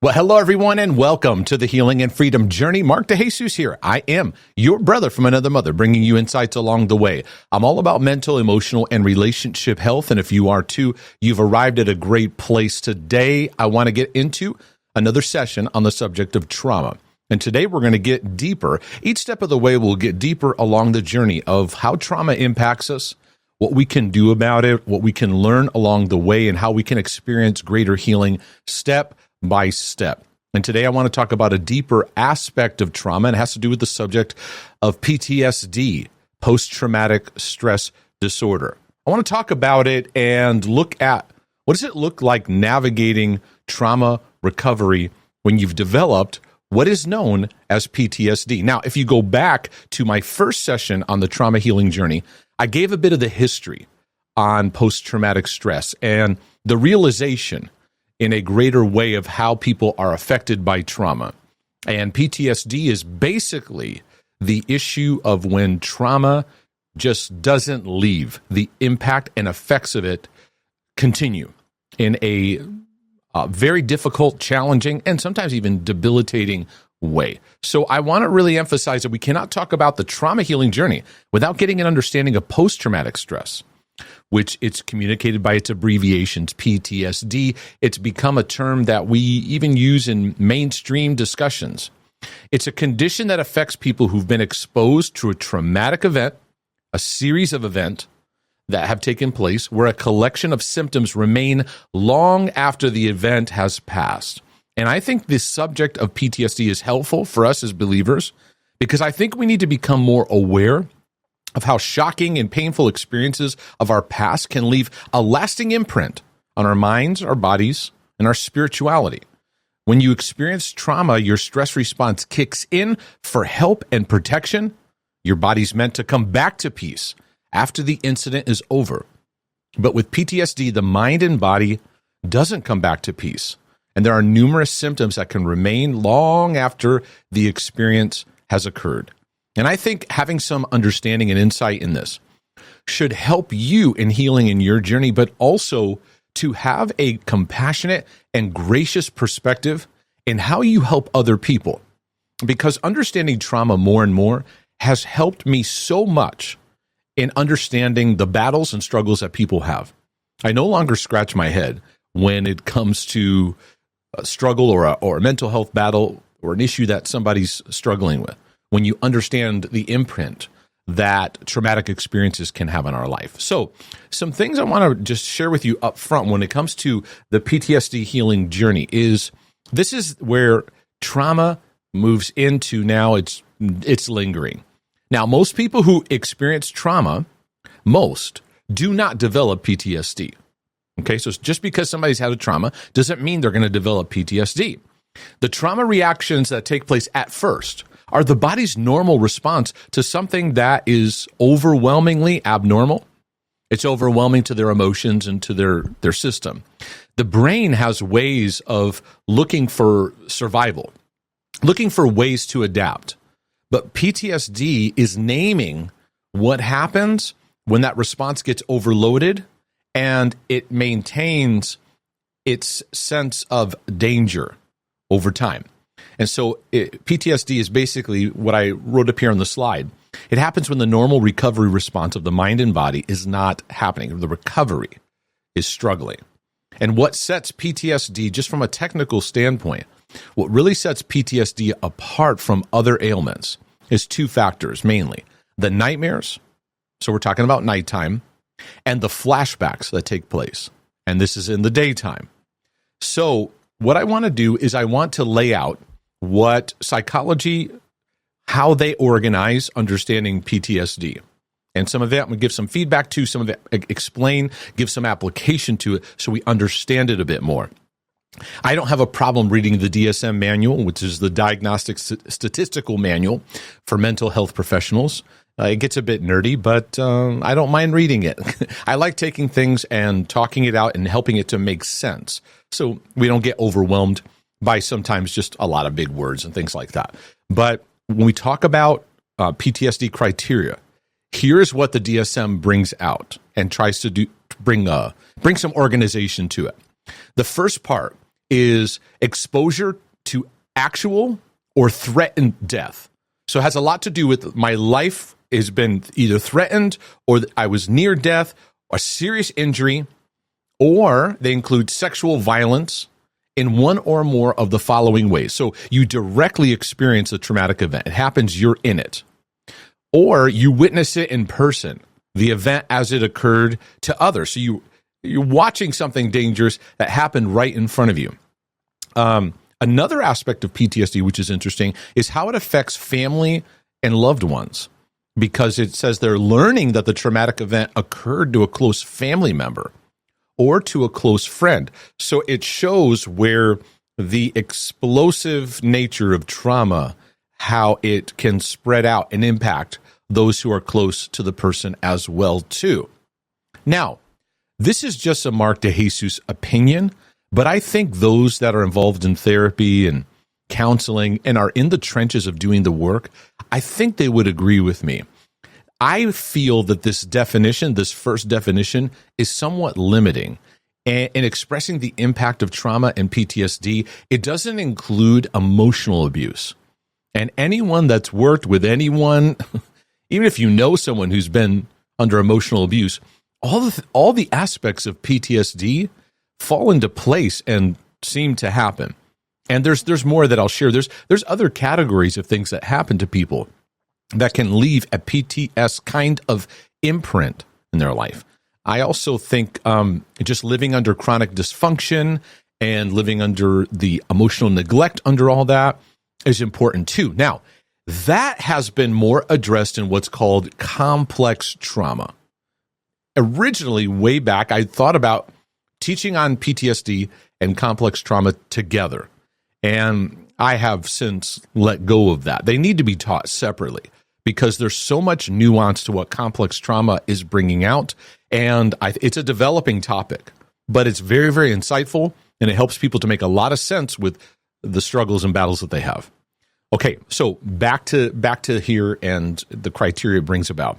Well, hello, everyone, and welcome to the Healing and Freedom Journey. Mark DeJesus here. I am your brother from another mother, bringing you insights along the way. I'm all about mental, emotional, and relationship health, and if you are too, you've arrived at a great place. Today, I want to get into another session on the subject of trauma. And today, we're going to get deeper. Each step of the way, we'll get deeper along the journey of how trauma impacts us, what we can do about it, what we can learn along the way, and how we can experience greater healing step by step. And today I want to talk about a deeper aspect of trauma, and it has to do with the subject of PTSD, post-traumatic stress disorder. I want to talk about it and look at what does it look like navigating trauma recovery when you've developed what is known as PTSD. Now, if you go back to my first session on the trauma healing journey, I gave a bit of the history on post-traumatic stress and the realization in a greater way of how people are affected by trauma. And PTSD is basically the issue of when trauma just doesn't leave. The impact and effects of it continue in a very difficult, challenging, and sometimes even debilitating way. So I want to really emphasize that we cannot talk about the trauma healing journey without getting an understanding of post-traumatic stress, which it's communicated by its abbreviations, PTSD. It's become a term that we even use in mainstream discussions. It's a condition that affects people who've been exposed to a traumatic event, a series of events that have taken place where a collection of symptoms remain long after the event has passed. And I think this subject of PTSD is helpful for us as believers because I think we need to become more aware of how shocking and painful experiences of our past can leave a lasting imprint on our minds, our bodies, and our spirituality. When you experience trauma, your stress response kicks in for help and protection. Your body's meant to come back to peace after the incident is over. But with PTSD, the mind and body doesn't come back to peace. And there are numerous symptoms that can remain long after the experience has occurred. And I think having some understanding and insight in this should help you in healing in your journey, but also to have a compassionate and gracious perspective in how you help other people. Because understanding trauma more and more has helped me so much in understanding the battles and struggles that people have. I no longer scratch my head when it comes to a struggle or a mental health battle or an issue that somebody's struggling with, when you understand the imprint that traumatic experiences can have on our life. So some things I want to just share with you up front when it comes to the PTSD healing journey is this is where trauma moves into now it's lingering. Now, most people who experience trauma, most do not develop PTSD. Okay, so just because somebody's had a trauma doesn't mean they're going to develop PTSD. The trauma reactions that take place at first are the body's normal response to something that is overwhelmingly abnormal. It's overwhelming to their emotions and to their system. The brain has ways of looking for survival, looking for ways to adapt. But PTSD is naming what happens when that response gets overloaded and it maintains its sense of danger over time. And so PTSD is basically what I wrote up here on the slide. It happens when the normal recovery response of the mind and body is not happening. The recovery is struggling. And what sets PTSD, just from a technical standpoint, what really sets PTSD apart from other ailments is two factors, mainly. The nightmares, so we're talking about nighttime, and the flashbacks that take place. And this is in the daytime. So what I want to do is I want to lay out what psychology, how they organize understanding PTSD. And some of that I'm going to give some feedback to, some of it explain, give some application to it so we understand it a bit more. I don't have a problem reading the DSM manual, which is the Diagnostic Statistical Manual for Mental Health Professionals. It gets a bit nerdy, but I don't mind reading it. I like taking things and talking it out and helping it to make sense so we don't get overwhelmed by sometimes just a lot of big words and things like that. But when we talk about PTSD criteria, here's what the DSM brings out and tries to bring some organization to it. The first part is exposure to actual or threatened death. So it has a lot to do with my life has been either threatened or I was near death or serious injury, or they include sexual violence in one or more of the following ways. So you directly experience a traumatic event. It happens, you're in it. Or you witness it in person, the event as it occurred to others. So you're watching something dangerous that happened right in front of you. Another aspect of PTSD, which is interesting, is how it affects family and loved ones, because it says they're learning that the traumatic event occurred to a close family member or to a close friend. So it shows where the explosive nature of trauma, how it can spread out and impact those who are close to the person as well, too. Now, this is just a Mark DeJesus opinion, but I think those that are involved in therapy and counseling and are in the trenches of doing the work, I think they would agree with me. I feel that this definition, this first definition, is somewhat limiting. And in expressing the impact of trauma and PTSD, it doesn't include emotional abuse. And anyone that's worked with anyone, even if you know someone who's been under emotional abuse, all the aspects of PTSD fall into place and seem to happen. And there's more that I'll share. There's other categories of things that happen to people that can leave a PTS kind of imprint in their life. I also think just living under chronic dysfunction and living under the emotional neglect under all that is important too. Now, that has been more addressed in what's called complex trauma. Originally, way back, I thought about teaching on PTSD and complex trauma together. And I have since let go of that. They need to be taught separately because there's so much nuance to what complex trauma is bringing out. And it's a developing topic, but it's very, very insightful, and it helps people to make a lot of sense with the struggles and battles that they have. Okay, so back to here and the criteria it brings about.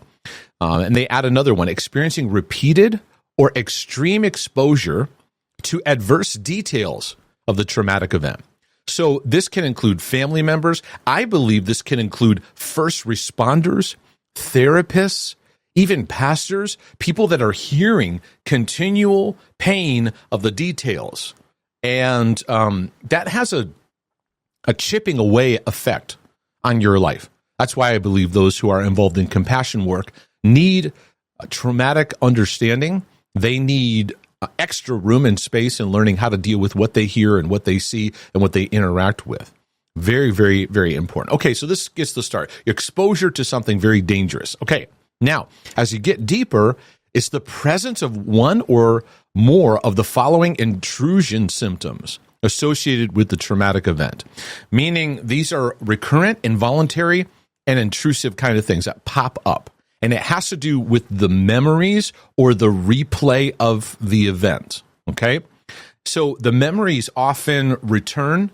And they add another one, experiencing repeated or extreme exposure to adverse details of the traumatic event. So this can include family members. I believe this can include first responders, therapists, even pastors, people that are hearing continual pain of the details. And that has a chipping away effect on your life. That's why I believe those who are involved in compassion work need a traumatic understanding. They need extra room and space and learning how to deal with what they hear and what they see and what they interact with. Very, very, very important. Okay, so this gets the start. Exposure to something very dangerous. Okay, now, as you get deeper, it's the presence of one or more of the following intrusion symptoms associated with the traumatic event, meaning these are recurrent, involuntary, and intrusive kind of things that pop up. And it has to do with the memories or the replay of the event, okay? So the memories often return,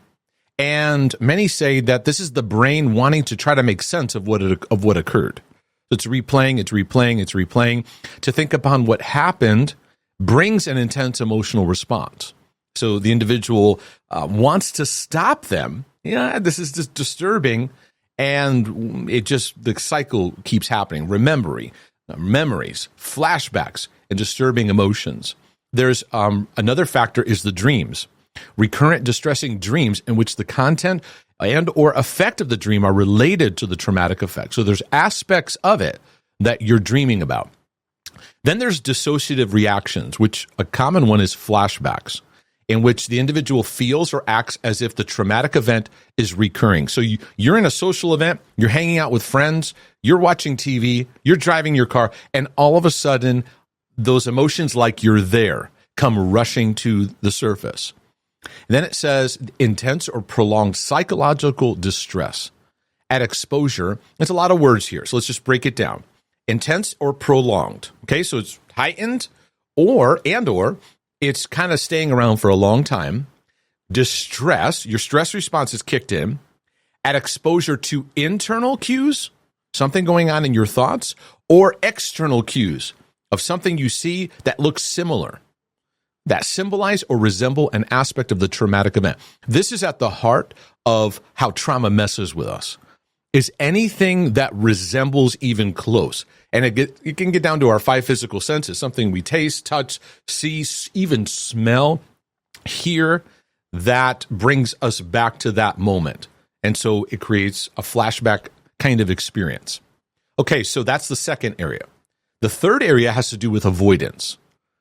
and many say that this is the brain wanting to try to make sense of what occurred. So it's replaying. To think upon what happened brings an intense emotional response. So the individual wants to stop them. Yeah, this is just disturbing. And the cycle keeps happening. Memories, flashbacks, and disturbing emotions. There's another factor is the dreams. Recurrent distressing dreams in which the content and or effect of the dream are related to the traumatic effect. So there's aspects of it that you're dreaming about. Then there's dissociative reactions, which a common one is flashbacks, in which the individual feels or acts as if the traumatic event is recurring. So you're in a social event, you're hanging out with friends, you're watching TV, you're driving your car, and all of a sudden, those emotions like you're there come rushing to the surface. And then it says intense or prolonged psychological distress at exposure. It's a lot of words here, so let's just break it down. Intense or prolonged. Okay, so it's heightened or it's kind of staying around for a long time. Distress, your stress response is kicked in at exposure to internal cues, something going on in your thoughts, or external cues of something you see that looks similar. that symbolize or resemble an aspect of the traumatic event. This is at the heart of how trauma messes with us, is anything that resembles even close. And it can get down to our 5 physical senses, something we taste, touch, see, even smell, hear, that brings us back to that moment. And so it creates a flashback kind of experience. Okay, so that's the second area. The third area has to do with avoidance.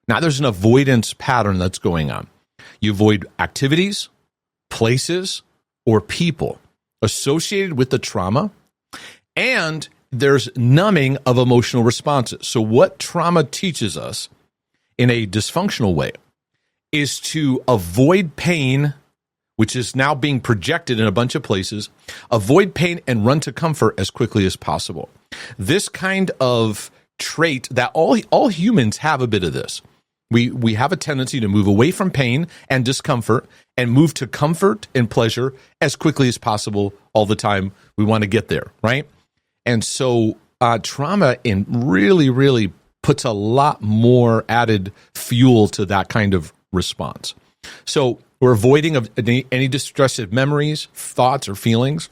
Now, there's an avoidance pattern that's going on. You avoid activities, places, or people associated with the trauma, and there's numbing of emotional responses. So what trauma teaches us in a dysfunctional way is to avoid pain, which is now being projected in a bunch of places, avoid pain and run to comfort as quickly as possible. This kind of trait that all humans have a bit of this. We have a tendency to move away from pain and discomfort and move to comfort and pleasure as quickly as possible all the time. We want to get there, right? And so trauma really puts a lot more added fuel to that kind of response. So we're avoiding of any distressive memories, thoughts, or feelings.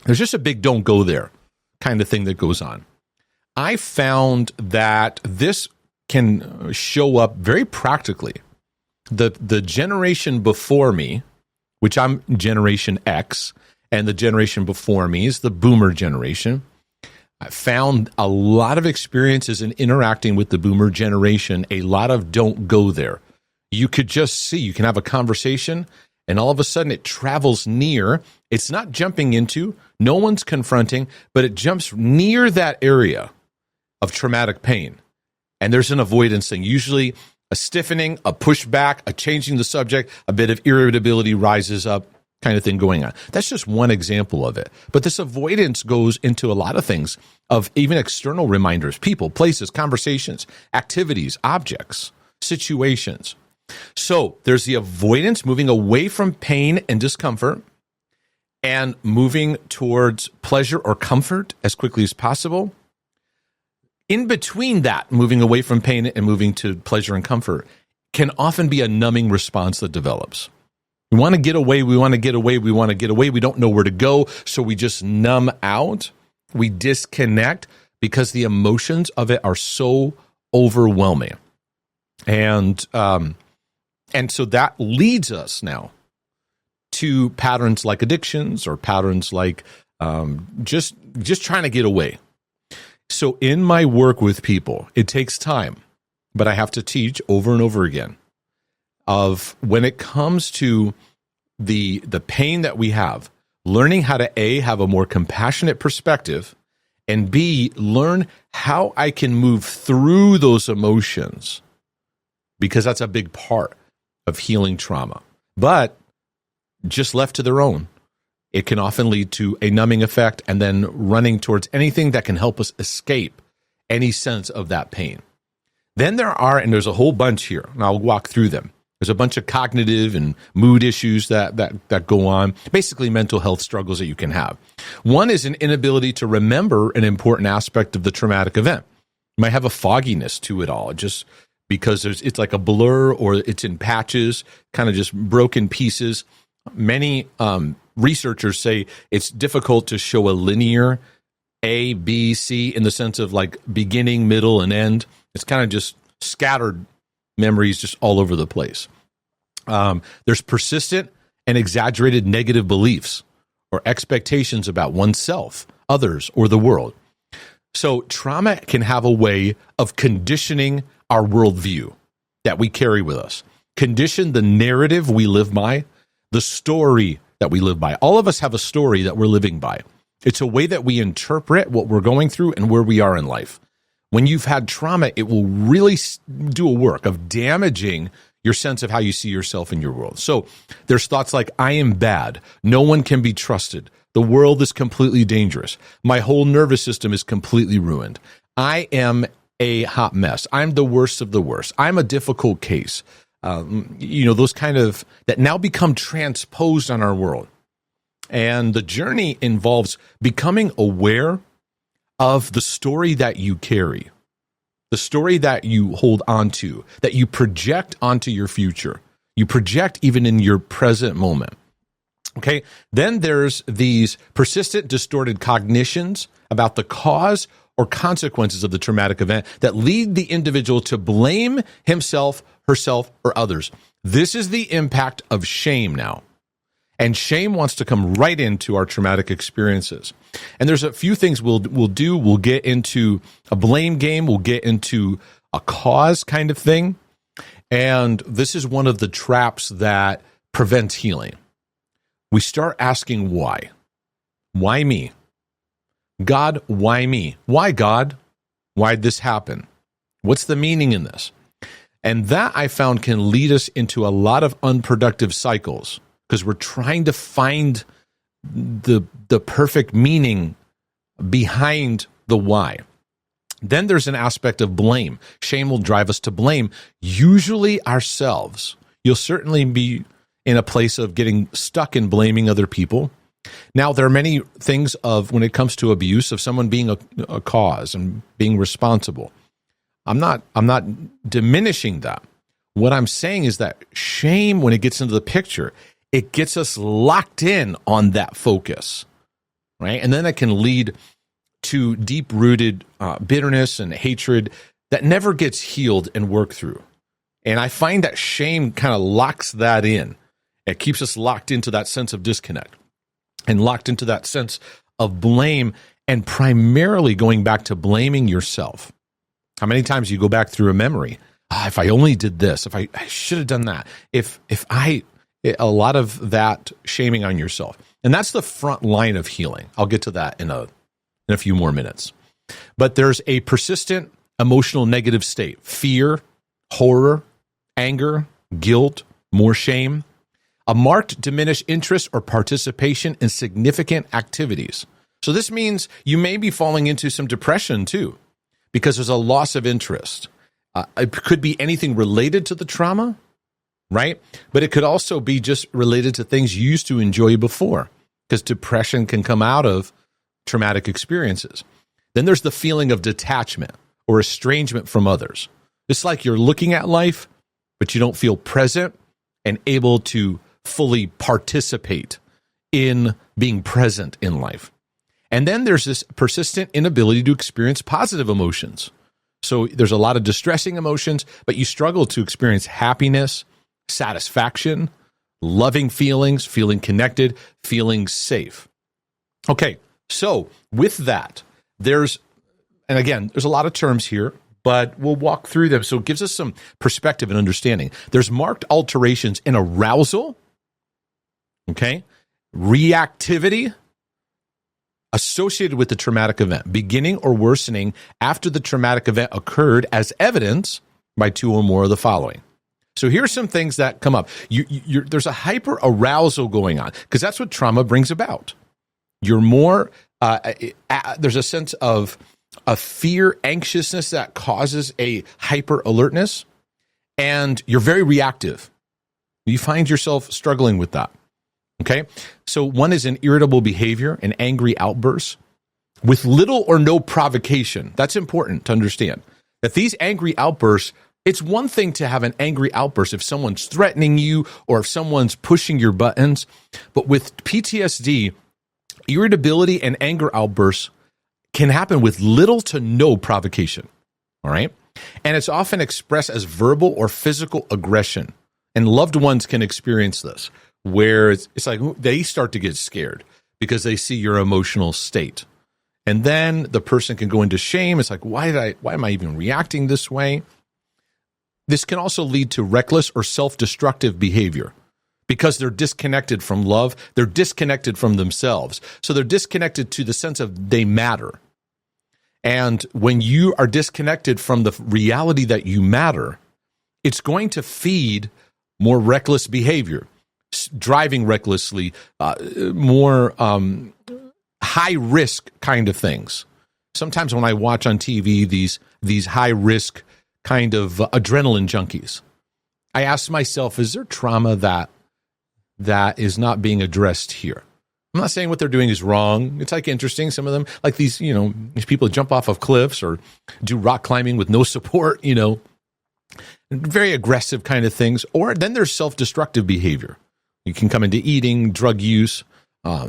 There's just a big don't go there kind of thing that goes on. I found that this can show up very practically. The generation before me, which I'm Generation X, and the generation before me is the Boomer generation. I found a lot of experiences in interacting with the Boomer generation, a lot of don't go there. You could just see, you can have a conversation, and all of a sudden it travels near. It's not jumping into, no one's confronting, but it jumps near that area of traumatic pain. And there's an avoidance thing, usually a stiffening, a pushback, a changing the subject, a bit of irritability rises up kind of thing going on. That's just one example of it. But this avoidance goes into a lot of things of even external reminders, people, places, conversations, activities, objects, situations. So there's the avoidance, moving away from pain and discomfort and moving towards pleasure or comfort as quickly as possible. In between that, moving away from pain and moving to pleasure and comfort can often be a numbing response that develops. We want to get away, we want to get away, we want to get away. We don't know where to go, so we just numb out. We disconnect because the emotions of it are so overwhelming. And so that leads us now to patterns like addictions or patterns like just trying to get away. So in my work with people, it takes time, but I have to teach over and over again of when it comes to the pain that we have, learning how to A, have a more compassionate perspective, and B, learn how I can move through those emotions, because that's a big part of healing trauma. But just left to their own, it can often lead to a numbing effect and then running towards anything that can help us escape any sense of that pain. Then there's a whole bunch here, and I'll walk through them. There's a bunch of cognitive and mood issues that go on, basically mental health struggles that you can have. One is an inability to remember an important aspect of the traumatic event. You might have a fogginess to it all, just because it's like a blur or it's in patches, kind of just broken pieces. Many researchers say it's difficult to show a linear A, B, C in the sense of like beginning, middle, and end. It's kind of just scattered memories just all over the place. There's persistent and exaggerated negative beliefs or expectations about oneself, others, or the world. So trauma can have a way of conditioning our worldview that we carry with us, condition the narrative we live by, the story that we live by. All of us have a story that we're living by. It's a way that we interpret what we're going through and where we are in life. When you've had trauma, it will really do a work of damaging your sense of how you see yourself in your world. So there's thoughts like, I am bad. No one can be trusted. The world is completely dangerous. My whole nervous system is completely ruined. I am a hot mess. I'm the worst of the worst. I'm a difficult case. Those kind of that now become transposed on our world. And the journey involves becoming aware of the story that you carry, the story that you hold on to, that you project onto your future, you project even in your present moment. Okay, then there's these persistent, distorted cognitions about the cause or consequences of the traumatic event that lead the individual to blame himself, herself, or others. This is the impact of shame now. And shame wants to come right into our traumatic experiences. And there's a few things we'll do. We'll get into a blame game. We'll get into a cause kind of thing. And this is one of the traps that prevents healing. We start asking why. Why me? God, why me? Why God? Why'd this happen? What's the meaning in this? And that I found can lead us into a lot of unproductive cycles because we're trying to find the perfect meaning behind the why. Then there's an aspect of blame. Shame will drive us to blame, usually ourselves. You'll certainly be in a place of getting stuck in blaming other people. Now, there are many things of when it comes to abuse of someone being a cause and being responsible. I'm not diminishing that. What I'm saying is that shame, when it gets into the picture, it gets us locked in on that focus, right? And then that can lead to deep-rooted bitterness and hatred that never gets healed and worked through. And I find that shame kind of locks that in. It keeps us locked into that sense of disconnect and locked into that sense of blame, and primarily going back to blaming yourself. How many times you go back through a memory? If I only did this, if I should have done that, a lot of that shaming on yourself. And that's the front line of healing. I'll get to that in a few more minutes. But there's a persistent emotional negative state: fear, horror, anger, guilt, more shame, a marked diminished interest or participation in significant activities. So this means you may be falling into some depression too, because there's a loss of interest. It could be anything related to the trauma, right? But it could also be just related to things you used to enjoy before, because depression can come out of traumatic experiences. Then there's the feeling of detachment or estrangement from others. It's like you're looking at life, but you don't feel present and able to fully participate in being present in life. And then there's this persistent inability to experience positive emotions. So there's a lot of distressing emotions, but you struggle to experience happiness, satisfaction, loving feelings, feeling connected, feeling safe. Okay, so with that, there's a lot of terms here, but we'll walk through them. So it gives us some perspective and understanding. There's marked alterations in arousal, okay, reactivity associated with the traumatic event, beginning or worsening after the traumatic event occurred, as evidenced by two or more of the following. So here's some things that come up. There's a hyper arousal going on, because that's what trauma brings about. You're more, there's a sense of a fear, anxiousness that causes a hyper alertness, and you're very reactive. You find yourself struggling with that. Okay, so one is an irritable behavior, an angry outburst with little or no provocation. That's important to understand, that these angry outbursts, it's one thing to have an angry outburst if someone's threatening you or if someone's pushing your buttons. But with PTSD, irritability and anger outbursts can happen with little to no provocation. All right, and it's often expressed as verbal or physical aggression. And loved ones can experience this, where it's like they start to get scared because they see your emotional state. And then the person can go into shame. It's like, why am I even reacting this way? This can also lead to reckless or self-destructive behavior because they're disconnected from love. They're disconnected from themselves. So they're disconnected to the sense of they matter. And when you are disconnected from the reality that you matter, it's going to feed more reckless behavior, driving recklessly, more high risk kind of things. Sometimes when I watch on TV these high risk kind of adrenaline junkies, I ask myself, is there trauma that is not being addressed here? I'm not saying what they're doing is wrong. It's like interesting. Some of them, like these people jump off of cliffs or do rock climbing with no support, very aggressive kind of things. Or then there's self-destructive behavior. You can come into eating, drug use,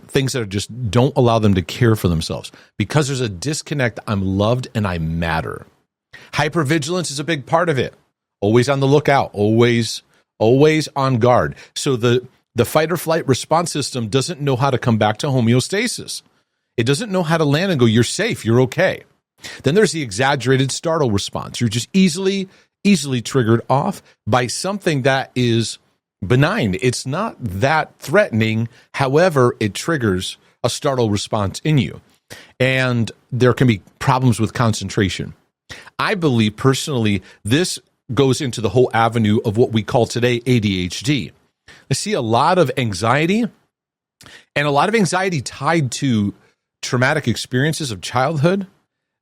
things that just don't allow them to care for themselves. Because there's a disconnect, I'm loved and I matter. Hypervigilance is a big part of it. Always on the lookout, always on guard. So the fight or flight response system doesn't know how to come back to homeostasis. It doesn't know how to land and go, you're safe, you're okay. Then there's the exaggerated startle response. You're just easily triggered off by something that is benign. It's not that threatening. However, it triggers a startle response in you. And there can be problems with concentration. I believe personally, this goes into the whole avenue of what we call today ADHD. I see a lot of anxiety, and a lot of anxiety tied to traumatic experiences of childhood.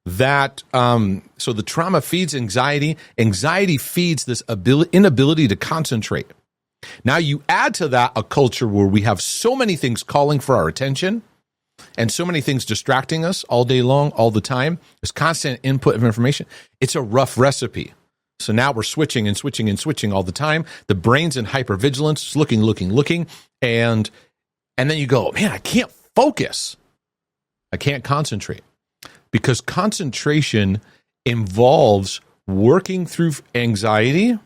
That so the trauma feeds anxiety. Anxiety feeds this inability to concentrate. Now you add to that a culture where we have so many things calling for our attention and so many things distracting us all day long, all the time. There's constant input of information. It's a rough recipe. So now we're switching all the time. The brain's in hypervigilance, looking, and then you go, man, I can't focus. I can't concentrate. Because concentration involves working through anxiety,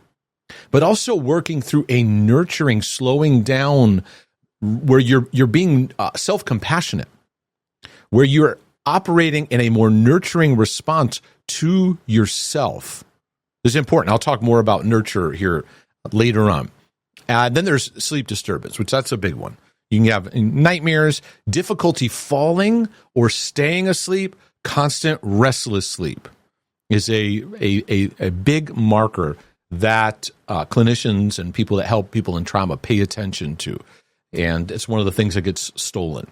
but also working through a nurturing, slowing down, where you're being self-compassionate, where you're operating in a more nurturing response to yourself. This is important. I'll talk more about nurture here later on. Then there's sleep disturbance, which that's a big one. You can have nightmares, difficulty falling or staying asleep. Constant restless sleep is a big marker that clinicians and people that help people in trauma pay attention to. And it's one of the things that gets stolen.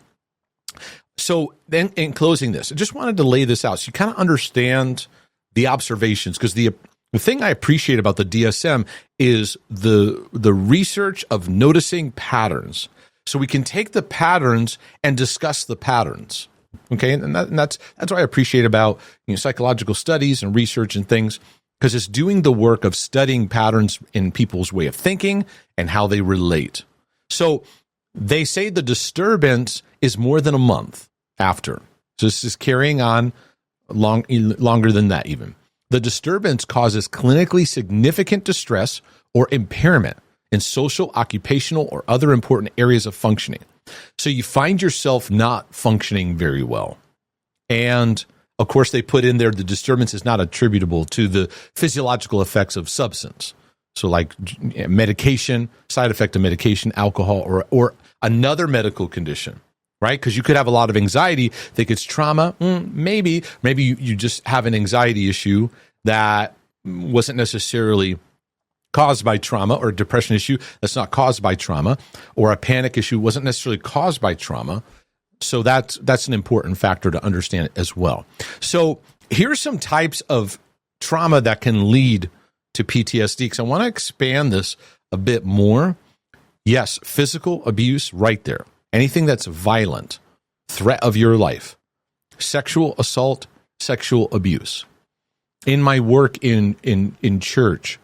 So then in closing this, I just wanted to lay this out so you kind of understand the observations, because the thing I appreciate about the DSM is the research of noticing patterns. So we can take the patterns and discuss the patterns. Okay, and that's what I appreciate about psychological studies and research and things, because it's doing the work of studying patterns in people's way of thinking and how they relate. So they say the disturbance is more than a month after. So this is carrying on longer than that even. The disturbance causes clinically significant distress or impairment in social, occupational, or other important areas of functioning. So you find yourself not functioning very well. And of course, they put in there the disturbance is not attributable to the physiological effects of substance. So like medication, side effect of medication, alcohol, or another medical condition, right? Because you could have a lot of anxiety, think it's trauma. Maybe you just have an anxiety issue that wasn't necessarily caused by trauma, or a depression issue that's not caused by trauma, or a panic issue wasn't necessarily caused by trauma. So that's an important factor to understand as well. So here's some types of trauma that can lead to PTSD, because I want to expand this a bit more. Yes, physical abuse right there. Anything that's violent, threat of your life, sexual assault, sexual abuse. In my work in church,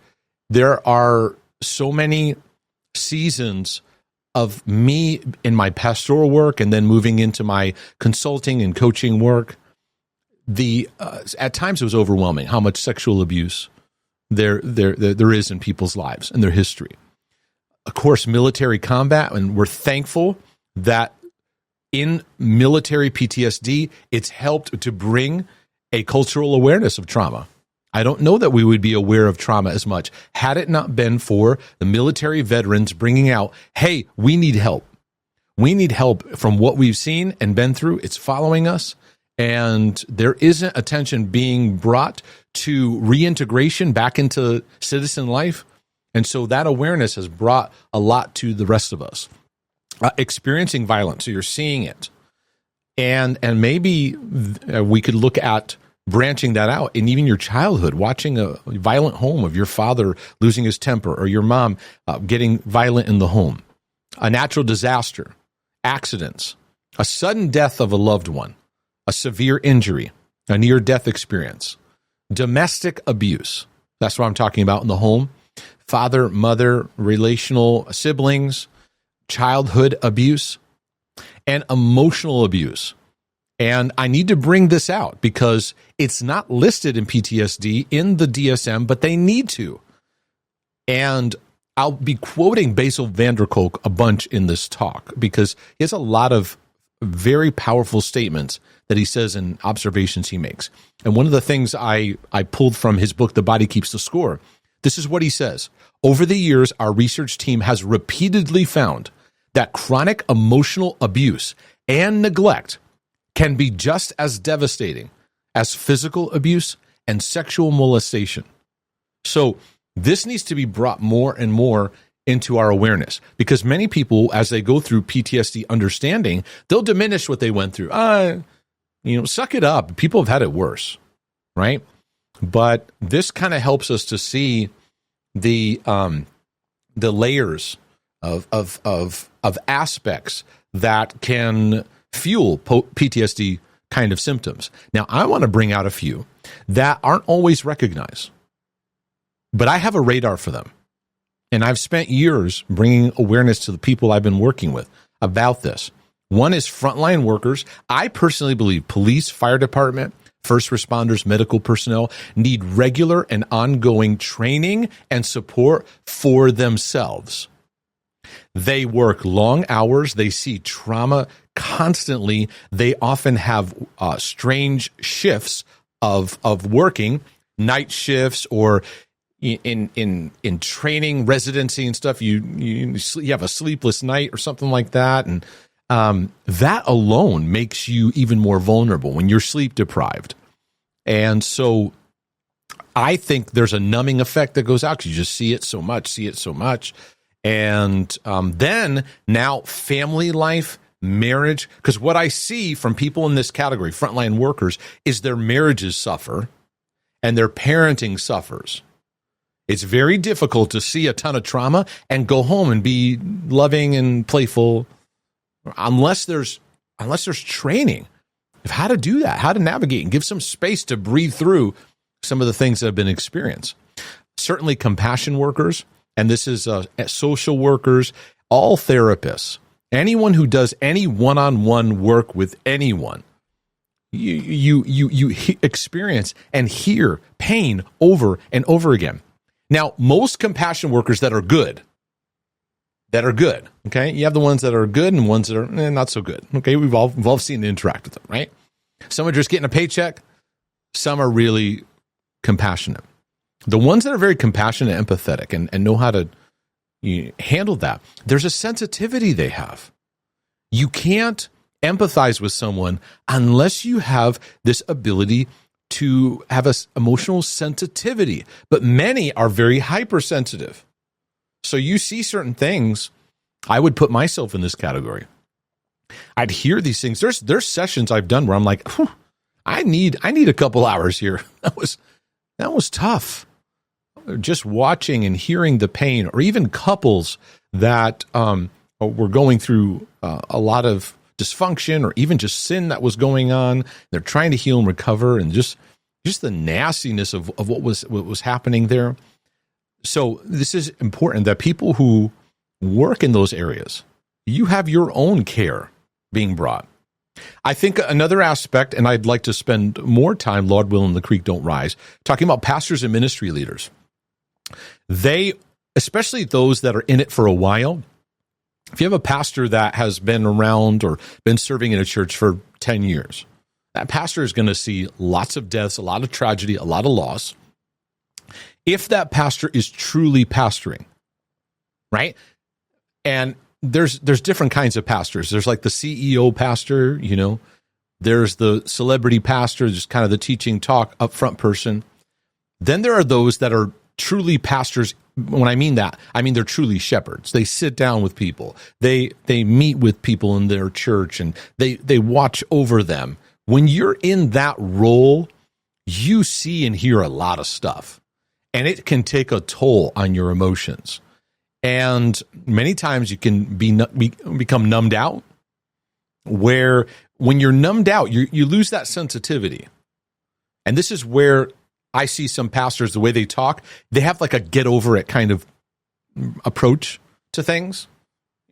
there are so many seasons of me in my pastoral work and then moving into my consulting and coaching work. At times it was overwhelming how much sexual abuse there is in people's lives and their history. Of course, military combat, and we're thankful that in military PTSD, it's helped to bring a cultural awareness of trauma. I don't know that we would be aware of trauma as much had it not been for the military veterans bringing out, hey, we need help. We need help from what we've seen and been through. It's following us. And there isn't attention being brought to reintegration back into citizen life. And so that awareness has brought a lot to the rest of us. Experiencing violence, so you're seeing it. And maybe we could look at branching that out, and even your childhood, watching a violent home of your father losing his temper, or your mom getting violent in the home, a natural disaster, accidents, a sudden death of a loved one, a severe injury, a near-death experience, domestic abuse. That's what I'm talking about in the home. Father, mother, relational siblings, childhood abuse, and emotional abuse. And I need to bring this out because it's not listed in PTSD in the DSM, but they need to. And I'll be quoting Bessel van der Kolk a bunch in this talk because he has a lot of very powerful statements that he says in observations he makes. And one of the things I pulled from his book, The Body Keeps the Score, this is what he says. Over the years, our research team has repeatedly found that chronic emotional abuse and neglect can be just as devastating as physical abuse and sexual molestation. So this needs to be brought more and more into our awareness because many people, as they go through PTSD understanding, they'll diminish what they went through. Suck it up. People have had it worse, right? But this kind of helps us to see the layers of aspects that can fuel PTSD kind of symptoms. Now, I want to bring out a few that aren't always recognized, but I have a radar for them. And I've spent years bringing awareness to the people I've been working with about this. One is frontline workers. I personally believe police, fire department, first responders, medical personnel need regular and ongoing training and support for themselves. They work long hours. They see trauma constantly. They often have strange shifts of working, night shifts, or in training, residency and stuff. You have a sleepless night or something like that, and that alone makes you even more vulnerable when you're sleep deprived. And so I think there's a numbing effect that goes out because you just see it so much. And then now family life, marriage, because what I see from people in this category, frontline workers, is their marriages suffer and their parenting suffers. It's very difficult to see a ton of trauma and go home and be loving and playful unless there's training of how to do that, how to navigate and give some space to breathe through some of the things that have been experienced. Certainly compassion workers, and this is social workers, all therapists, anyone who does any one-on-one work with anyone. You experience and hear pain over and over again. Now, most compassion workers that are good, okay? You have the ones that are good and ones that are not so good, okay? We've all seen to interact with them, right? Some are just getting a paycheck. Some are really compassionate. The ones that are very compassionate and empathetic and know how to handle that, there's a sensitivity they have. You can't empathize with someone unless you have this ability to have an emotional sensitivity. But many are very hypersensitive. So you see certain things. I would put myself in this category. I'd hear these things. There's sessions I've done where I'm like, I need a couple hours here. That was tough. Just watching and hearing the pain, or even couples that were going through a lot of dysfunction or even just sin that was going on. They're trying to heal and recover, and just the nastiness of what was happening there. So this is important that people who work in those areas, you have your own care being brought. I think another aspect, and I'd like to spend more time, Lord willing, the creek don't rise, talking about pastors and ministry leaders. They, especially those that are in it for a while, if you have a pastor that has been around or been serving in a church for 10 years, that pastor is going to see lots of deaths, a lot of tragedy, a lot of loss. If that pastor is truly pastoring, right? And there's different kinds of pastors. There's like the CEO pastor, there's the celebrity pastor, just kind of the teaching talk upfront person. Then there are those that are truly pastors. When I mean that, I mean they're truly shepherds. They sit down with people. They meet with people in their church, and they watch over them. When you're in that role, you see and hear a lot of stuff, and it can take a toll on your emotions. And many times you can become numbed out. where when you're numbed out, you lose that sensitivity. And this is where I see some pastors, the way they talk, they have like a get over it kind of approach to things.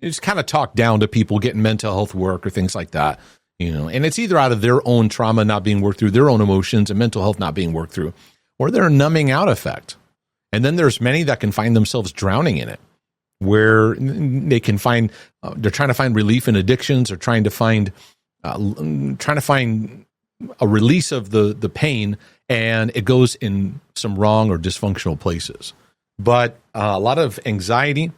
You just kind of talk down to people getting mental health work or things like that, and it's either out of their own trauma not being worked through, their own emotions and mental health not being worked through, or they're a numbing out effect. And then there's many that can find themselves drowning in it, where they can find, they're trying to find relief in addictions or trying to find a release of the pain, and it goes in some wrong or dysfunctional places. But a lot of anxiety,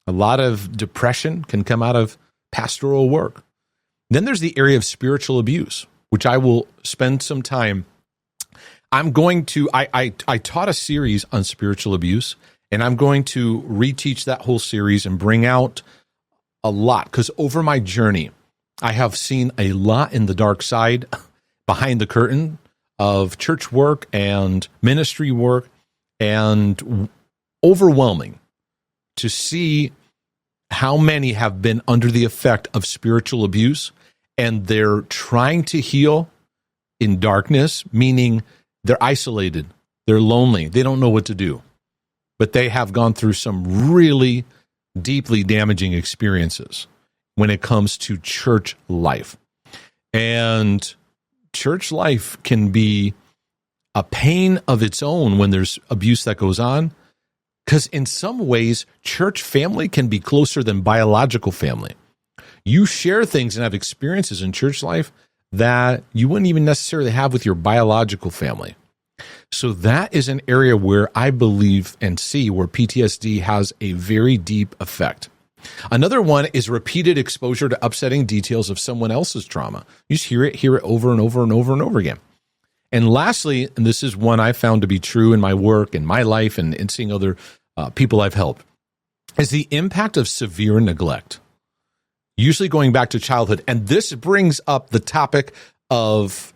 a lot of depression can come out of pastoral work. Then there's the area of spiritual abuse, which I will spend some time. I'm going to, I taught a series on spiritual abuse, and I'm going to reteach that whole series and bring out a lot, because over my journey, I have seen a lot in the dark side, behind the curtain of church work and ministry work, and overwhelming to see how many have been under the effect of spiritual abuse, and they're trying to heal in darkness, meaning they're isolated, they're lonely, they don't know what to do, but they have gone through some really deeply damaging experiences when it comes to church life. And church life can be a pain of its own when there's abuse that goes on, because in some ways, church family can be closer than biological family. You share things and have experiences in church life that you wouldn't even necessarily have with your biological family. So that is an area where I believe and see where PTSD has a very deep effect. Another one is repeated exposure to upsetting details of someone else's trauma. You just hear it over and over and over and over again. And lastly, and this is one I found to be true in my work, in my life, and seeing other people I've helped, is the impact of severe neglect, usually going back to childhood. And this brings up the topic of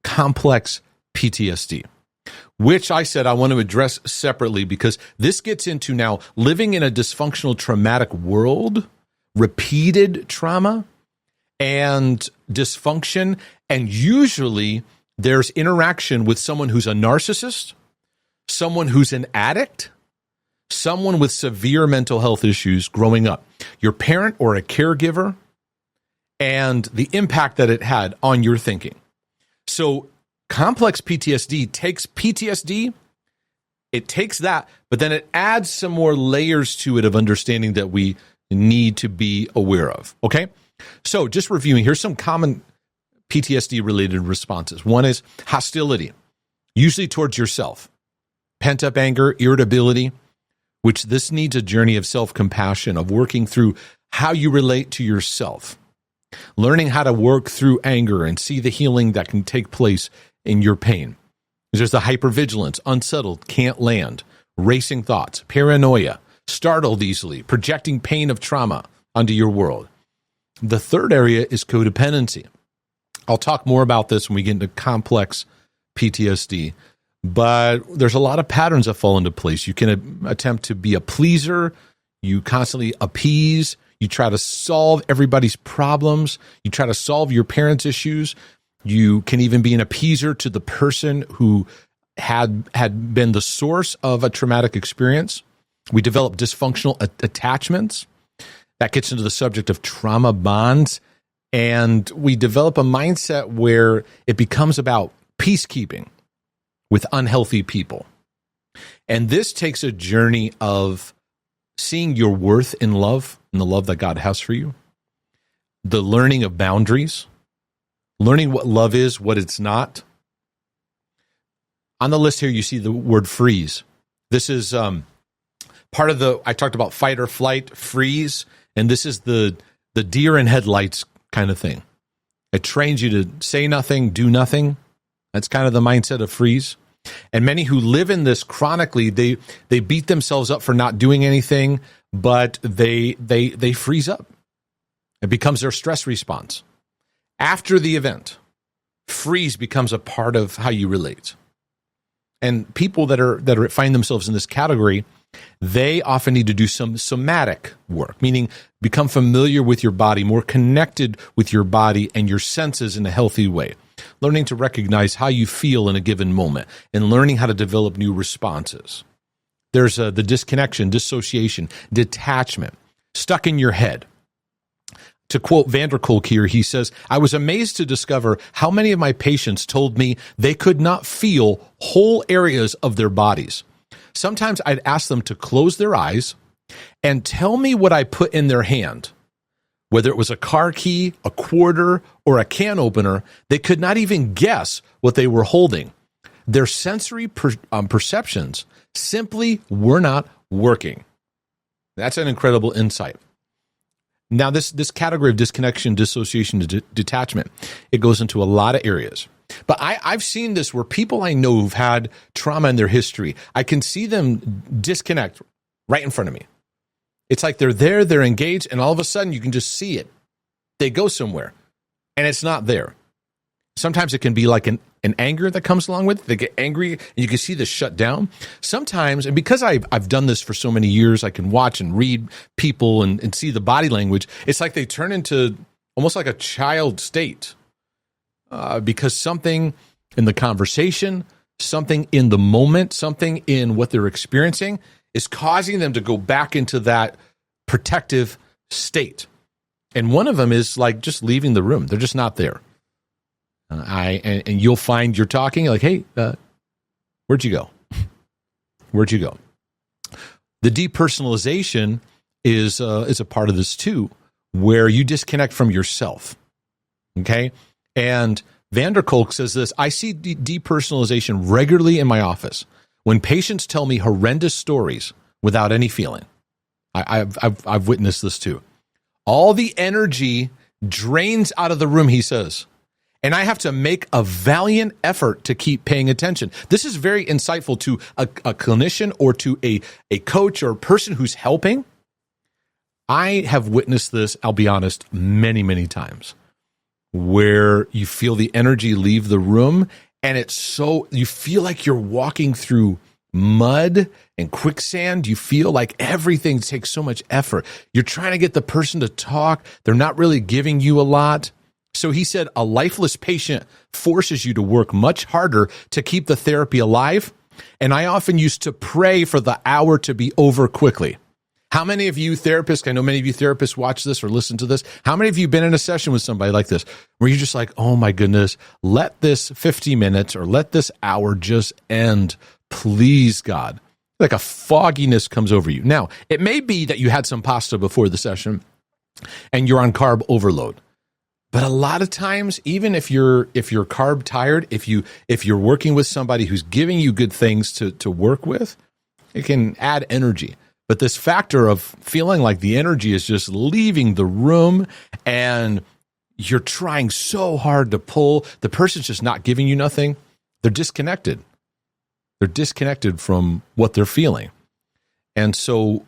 complex PTSD, which I said I want to address separately, because this gets into now living in a dysfunctional traumatic world, repeated trauma and dysfunction, and usually there's interaction with someone who's a narcissist, someone who's an addict, someone with severe mental health issues growing up, your parent or a caregiver, and the impact that it had on your thinking. So complex PTSD takes PTSD, it takes that, but then it adds some more layers to it of understanding that we need to be aware of, okay? So just reviewing, here's some common PTSD-related responses. One is hostility, usually towards yourself. Pent-up anger, irritability, which this needs a journey of self-compassion, of working through how you relate to yourself, learning how to work through anger and see the healing that can take place in your pain. There's the hypervigilance, unsettled, can't land, racing thoughts, paranoia, startled easily, projecting pain of trauma onto your world. The third area is codependency. I'll talk more about this when we get into complex PTSD, but there's a lot of patterns that fall into place. You can attempt to be a pleaser, you constantly appease, you try to solve everybody's problems, you try to solve your parents' issues. You can even be an appeaser to the person who had been the source of a traumatic experience. We develop dysfunctional attachments. That gets into the subject of trauma bonds. And we develop a mindset where it becomes about peacekeeping with unhealthy people. And this takes a journey of seeing your worth in love and the love that God has for you, the learning of boundaries, learning what love is, what it's not. On the list here, you see the word freeze. This is part of I talked about fight or flight, freeze, and this is the deer in headlights kind of thing. It trains you to say nothing, do nothing. That's kind of the mindset of freeze. And many who live in this chronically, they beat themselves up for not doing anything, but they freeze up. It becomes their stress response. After the event, freeze becomes a part of how you relate. And people that find themselves in this category They often need to do some somatic work, meaning become familiar with your body, more connected with your body and your senses in a healthy way, learning to recognize how you feel in a given moment and learning how to develop new responses. There's the disconnection, dissociation, detachment, stuck in your head. To quote Van der Kolk here, he says, "I was amazed to discover how many of my patients told me they could not feel whole areas of their bodies. Sometimes I'd ask them to close their eyes and tell me what I put in their hand. Whether it was a car key, a quarter, or a can opener, they could not even guess what they were holding. Their sensory perceptions simply were not working." That's an incredible insight. Now, this category of disconnection, dissociation, detachment, it goes into a lot of areas. But I've seen this where people I know who've had trauma in their history, I can see them disconnect right in front of me. It's like they're there, they're engaged, and all of a sudden you can just see it. They go somewhere, and it's not there. Sometimes it can be like an anger that comes along with it. They get angry, and you can see this shut down. Sometimes, and because I've done this for so many years, I can watch and read people and see the body language. It's like they turn into almost like a child state because something in the conversation, something in the moment, something in what they're experiencing is causing them to go back into that protective state. And one of them is like just leaving the room. They're just not there. And you'll find you're talking like, "Hey, where'd you go? Where'd you go?" The depersonalization is a part of this too, where you disconnect from yourself. Okay, and Van der Kolk says this: "I see depersonalization regularly in my office when patients tell me horrendous stories without any feeling." I've witnessed this too. All the energy drains out of the room, he says. And I have to make a valiant effort to keep paying attention. This is very insightful to a clinician or to a coach or a person who's helping. I have witnessed this, I'll be honest, many, many times, where you feel the energy leave the room and you feel like you're walking through mud and quicksand. You feel like everything takes so much effort. You're trying to get the person to talk. They're not really giving you a lot. So he said, a lifeless patient forces you to work much harder to keep the therapy alive. And I often used to pray for the hour to be over quickly. How many of you therapists, I know many of you therapists watch this or listen to this. How many of you been in a session with somebody like this where you're just like, "Oh my goodness, let this 50 minutes or let this hour just end. Please, God." Like a fogginess comes over you. Now, it may be that you had some pasta before the session and you're on carb overload. But a lot of times, even if you're carb tired, if you're working with somebody who's giving you good things to work with, it can add energy. But this factor of feeling like the energy is just leaving the room and you're trying so hard to pull, the person's just not giving you nothing, they're disconnected. They're disconnected from what they're feeling. And so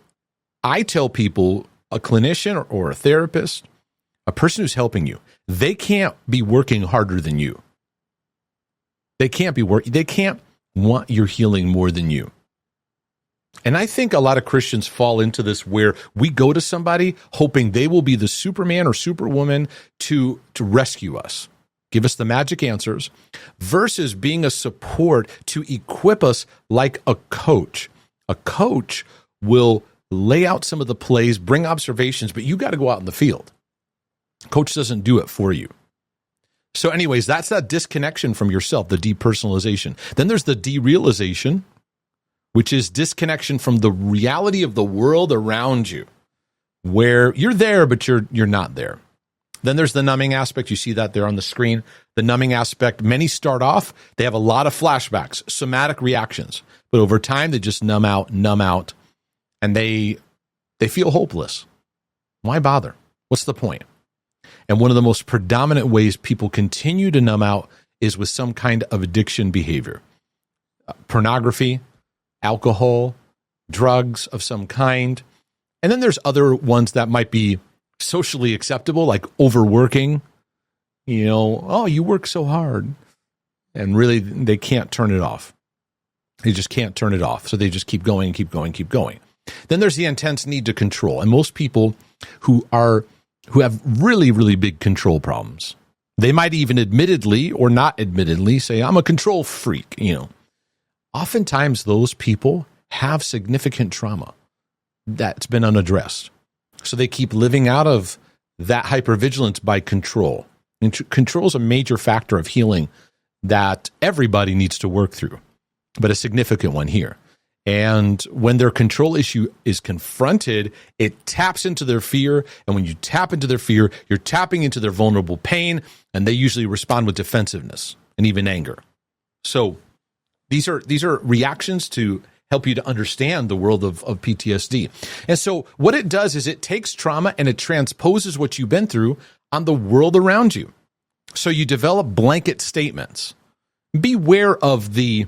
I tell people, a clinician or a therapist, a person who's helping you, they can't be working harder than you. They can't want your healing more than you. And I think a lot of Christians fall into this where we go to somebody hoping they will be the Superman or Superwoman to rescue us, give us the magic answers, versus being a support to equip us like a coach. A coach will lay out some of the plays, bring observations, but you got to go out in the field. Coach doesn't do it for you. So anyways, that's that disconnection from yourself, the depersonalization. Then there's the derealization, which is disconnection from the reality of the world around you, where you're there, but you're not there. Then there's the numbing aspect. You see that there on the screen. The numbing aspect, many start off, they have a lot of flashbacks, somatic reactions, but over time they just numb out, and they feel hopeless. Why bother? What's the point? And one of the most predominant ways people continue to numb out is with some kind of addiction behavior. Pornography, alcohol, drugs of some kind. And then there's other ones that might be socially acceptable, like overworking. You know, "Oh, you work so hard." And really, they can't turn it off. They just can't turn it off. So they just keep going, keep going, keep going. Then there's the intense need to control. And most people who have really, really big control problems, they might even admittedly or not admittedly say, I'm a control freak, Oftentimes those people have significant trauma that's been unaddressed. So they keep living out of that hypervigilance by control. And control is a major factor of healing that everybody needs to work through, but a significant one here. And when their control issue is confronted, it taps into their fear. And when you tap into their fear, you're tapping into their vulnerable pain, and they usually respond with defensiveness and even anger. So these are reactions to help you to understand the world of PTSD. And so what it does is it takes trauma and it transposes what you've been through on the world around you. So you develop blanket statements. Beware of the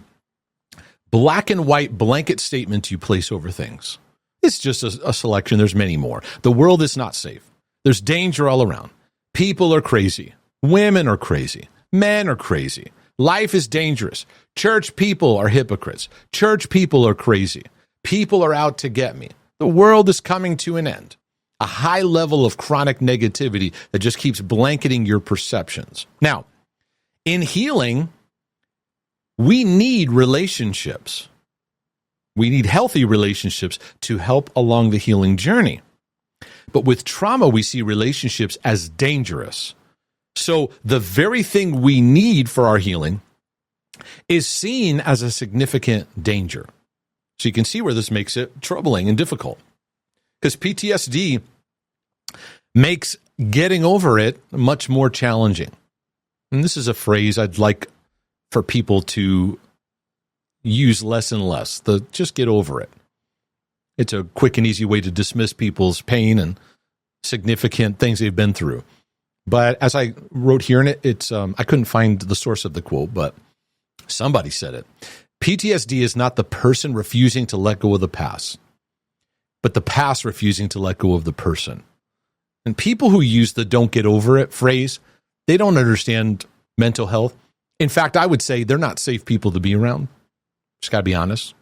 black and white blanket statements you place over things. It's just a selection. There's many more. The world is not safe. There's danger all around. People are crazy. Women are crazy. Men are crazy. Life is dangerous. Church people are hypocrites. Church people are crazy. People are out to get me. The world is coming to an end. A high level of chronic negativity that just keeps blanketing your perceptions. Now, in healing, we need relationships. We need healthy relationships to help along the healing journey. But with trauma, we see relationships as dangerous. So the very thing we need for our healing is seen as a significant danger. So you can see where this makes it troubling and difficult. Because PTSD makes getting over it much more challenging. And this is a phrase I'd like for people to use less and less. Just get over it. It's a quick and easy way to dismiss people's pain and significant things they've been through. But as I wrote here in it, I couldn't find the source of the quote, but somebody said it. PTSD is not the person refusing to let go of the past, but the past refusing to let go of the person. And people who use the don't get over it phrase, they don't understand mental health. In fact, I would say they're not safe people to be around. Just got to be honest.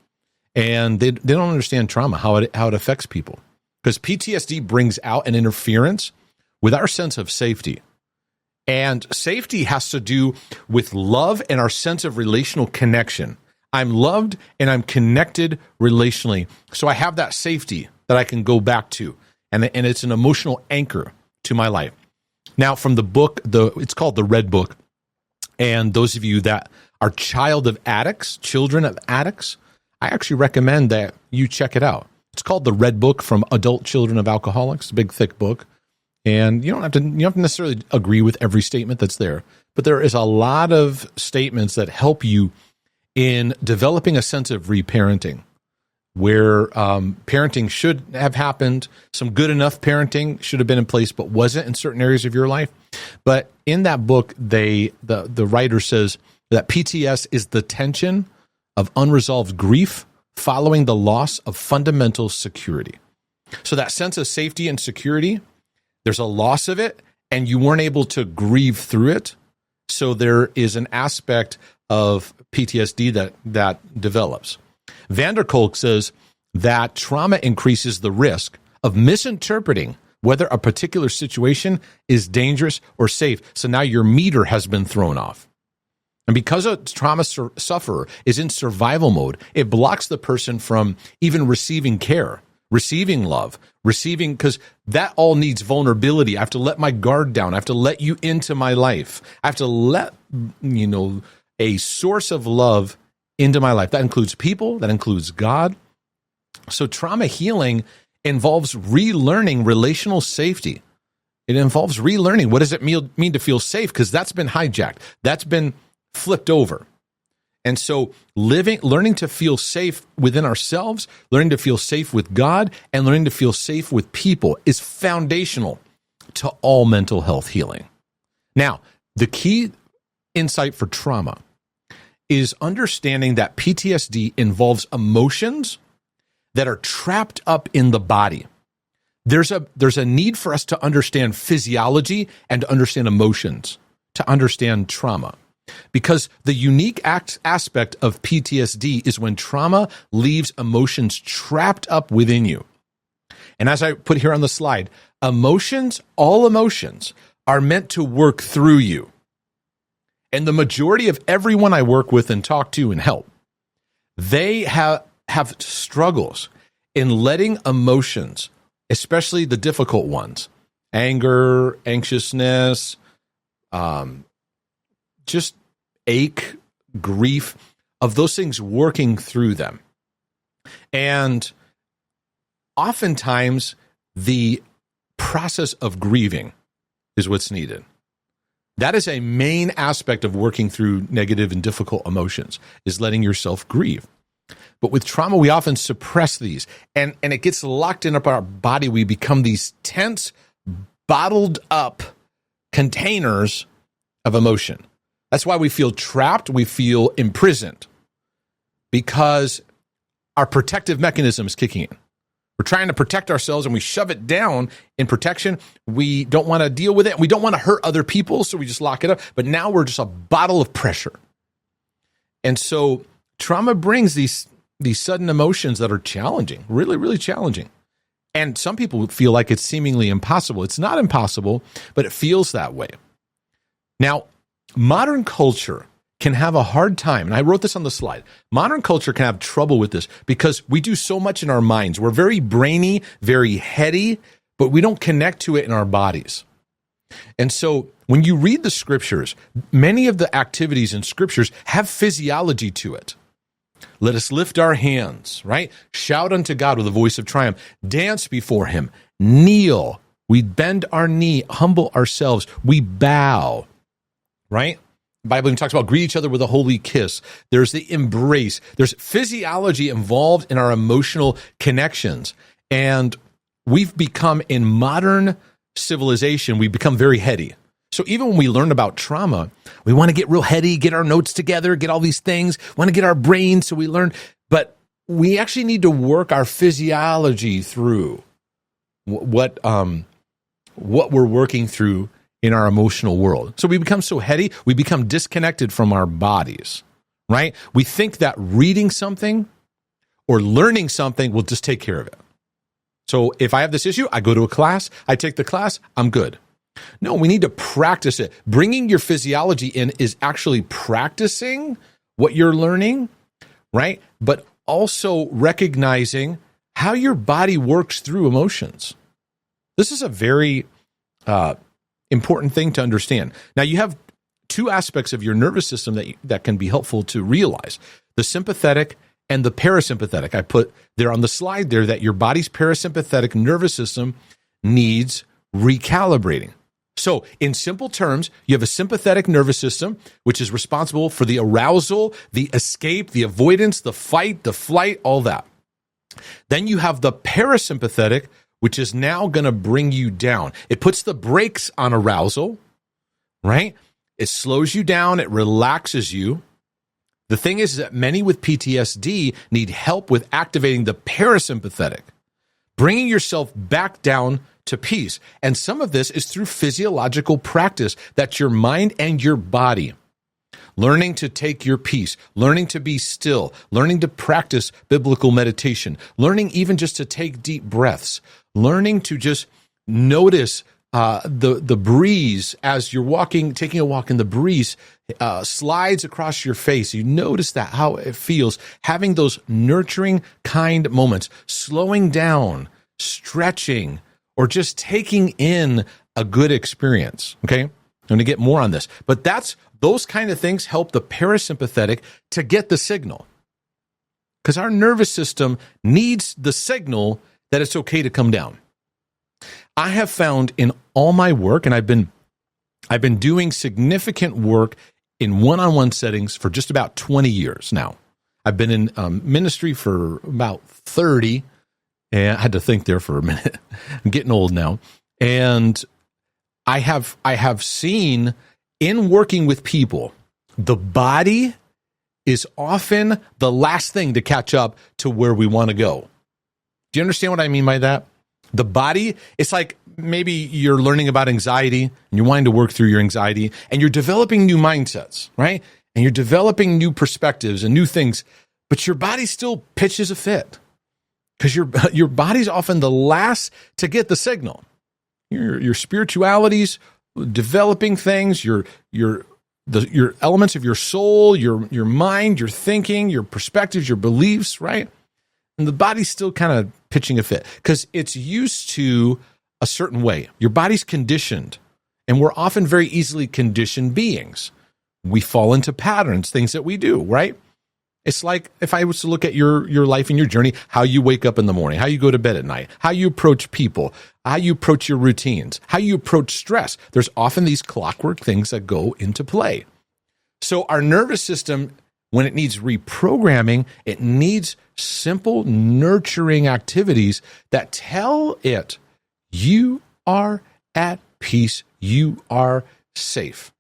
And they don't understand trauma, how it affects people. Because PTSD brings out an interference with our sense of safety. And safety has to do with love and our sense of relational connection. I'm loved and I'm connected relationally. So I have that safety that I can go back to. And it's an emotional anchor to my life. Now, from the book, it's called The Red Book. And those of you that are children of addicts, I actually recommend that you check it out. It's called The Red Book from Adult Children of Alcoholics, a big, thick book. And you don't have to necessarily agree with every statement that's there, but there is a lot of statements that help you in developing a sense of reparenting, where parenting should have happened. Some good enough parenting should have been in place, but wasn't in certain areas of your life. But in that book, the writer says that PTS is the tension of unresolved grief following the loss of fundamental security. So that sense of safety and security, there's a loss of it, and you weren't able to grieve through it. So there is an aspect of PTSD that develops. Van der Kolk says that trauma increases the risk of misinterpreting whether a particular situation is dangerous or safe. So now your meter has been thrown off. And because a trauma sufferer is in survival mode, it blocks the person from even receiving care, receiving love, because that all needs vulnerability. I have to let my guard down. I have to let you into my life. I have to let, a source of love into my life. That includes people, that includes God. So trauma healing involves relearning relational safety. It involves relearning. What does it mean to feel safe? Because that's been hijacked. That's been flipped over. And so learning to feel safe within ourselves, learning to feel safe with God, and learning to feel safe with people is foundational to all mental health healing. Now, the key insight for trauma is understanding that PTSD involves emotions that are trapped up in the body. There's a need for us to understand physiology and to understand emotions, to understand trauma. Because the unique aspect of PTSD is when trauma leaves emotions trapped up within you. And as I put here on the slide, all emotions are meant to work through you. And the majority of everyone I work with and talk to and help, they have struggles in letting emotions, especially the difficult ones, anger, anxiousness, just ache, grief, of those things working through them. And oftentimes the process of grieving is what's needed. That is a main aspect of working through negative and difficult emotions, is letting yourself grieve. But with trauma, we often suppress these, and it gets locked in up our body. We become these tense, bottled up containers of emotion. That's why we feel trapped, we feel imprisoned, because our protective mechanism is kicking in. We're trying to protect ourselves and we shove it down in protection. We don't want to deal with it. We don't want to hurt other people, so we just lock it up. But now we're just a bottle of pressure. And so trauma brings these sudden emotions that are challenging, really, really challenging. And some people feel like it's seemingly impossible. It's not impossible, but it feels that way. Now, modern culture can have a hard time, and I wrote this on the slide. Modern culture can have trouble with this because we do so much in our minds. We're very brainy, very heady, but we don't connect to it in our bodies. And so when you read the scriptures, many of the activities in scriptures have physiology to it. Let us lift our hands, right? Shout unto God with a voice of triumph. Dance before him. Kneel. We bend our knee, humble ourselves. We bow, right? The Bible even talks about greet each other with a holy kiss. There's the embrace. There's physiology involved in our emotional connections. And we've become, in modern civilization, we've become very heady. So even when we learn about trauma, we want to get real heady, get our notes together, get all these things, want to get our brains so we learn. But we actually need to work our physiology through what we're working through in our emotional world. So we become so heady, we become disconnected from our bodies, right? We think that reading something or learning something will just take care of it. So if I have this issue, I go to a class, I take the class, I'm good. No, we need to practice it. Bringing your physiology in is actually practicing what you're learning, right? But also recognizing how your body works through emotions. This is a very important thing to understand. Now, you have two aspects of your nervous system that can be helpful to realize: the sympathetic and the parasympathetic. I put there on the slide there that your body's parasympathetic nervous system needs recalibrating. So in simple terms, you have a sympathetic nervous system, which is responsible for the arousal, the escape, the avoidance, the fight, the flight, all that. Then you have the parasympathetic, which is now going to bring you down. It puts the brakes on arousal, right? It slows you down. It relaxes you. The thing is that many with PTSD need help with activating the parasympathetic, bringing yourself back down to peace. And some of this is through physiological practice. That's your mind and your body. Learning to take your peace, learning to be still, learning to practice biblical meditation, learning even just to take deep breaths, learning to just notice the breeze as you're walking, taking a walk, and the breeze slides across your face. You notice that, how it feels, having those nurturing, kind moments, slowing down, stretching, or just taking in a good experience, okay? I'm going to get more on this. But those kind of things help the parasympathetic to get the signal. Because our nervous system needs the signal that it's okay to come down. I have found in all my work, and I've been doing significant work in one-on-one settings for just about 20 years now. I've been in ministry for about 30, and I had to think there for a minute. I'm getting old now. And I have seen in working with people, the body is often the last thing to catch up to where we want to go. Do you understand what I mean by that? The body, it's like maybe you're learning about anxiety and you're wanting to work through your anxiety and you're developing new mindsets, right? And you're developing new perspectives and new things, but your body still pitches a fit because your body's often the last to get the signal. Your spirituality's developing things, your elements of your soul, your mind, your thinking, your perspectives, your beliefs, right? And the body's still kind of pitching a fit because it's used to a certain way. Your body's conditioned, and we're often very easily conditioned beings. We fall into patterns, things that we do, right? It's like if I was to look at your life and your journey, how you wake up in the morning, how you go to bed at night, how you approach people, how you approach your routines, how you approach stress. There's often these clockwork things that go into play. So our nervous system, when it needs reprogramming, it needs simple, nurturing activities that tell it, you are at peace, you are safe.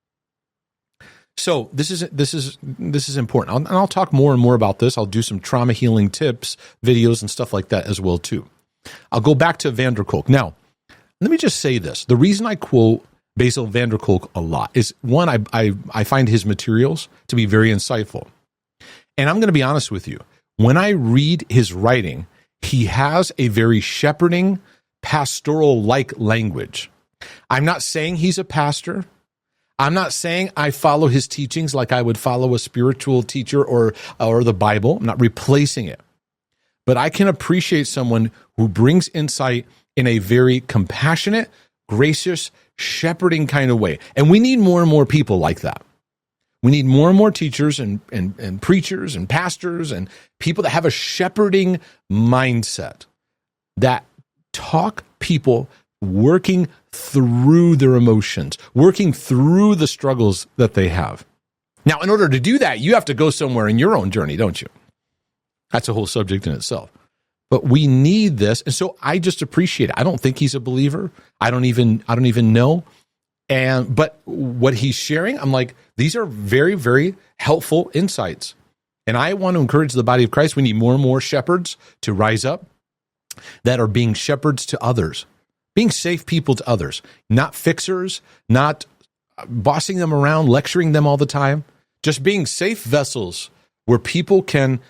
So this is important. I'll talk more and more about this. I'll do some trauma healing tips, videos, and stuff like that as well too. I'll go back to van der Kolk. Now, let me just say this. The reason I quote Bessel van der Kolk a lot is, one, I find his materials to be very insightful. And I'm going to be honest with you. When I read his writing, he has a very shepherding, pastoral-like language. I'm not saying he's a pastor. I'm not saying I follow his teachings like I would follow a spiritual teacher or the Bible. I'm not replacing it. But I can appreciate someone who brings insight in a very compassionate, gracious, shepherding kind of way. And we need more and more people like that. We need more and more teachers and preachers and pastors and people that have a shepherding mindset that talk people working through their emotions, working through the struggles that they have. Now, in order to do that, you have to go somewhere in your own journey, don't you? That's a whole subject in itself. But we need this, and so I just appreciate it. I don't think he's a believer. I don't even know. But what he's sharing, I'm like, these are very, very helpful insights. And I want to encourage the body of Christ. We need more and more shepherds to rise up that are being shepherds to others, being safe people to others, not fixers, not bossing them around, lecturing them all the time, just being safe vessels where people can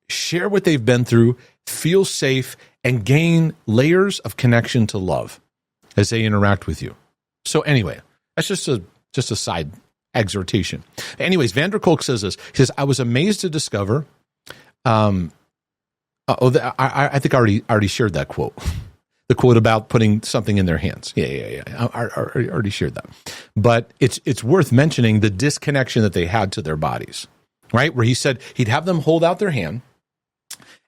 share what they've been through, feel safe, and gain layers of connection to love as they interact with you. So anyway, that's just a side exhortation. Anyways, van der Kolk says this. He says, I was amazed to discover, I think I already shared that quote. The quote about putting something in their hands. Yeah. I already shared that. But it's worth mentioning the disconnection that they had to their bodies, right? Where he said he'd have them hold out their hand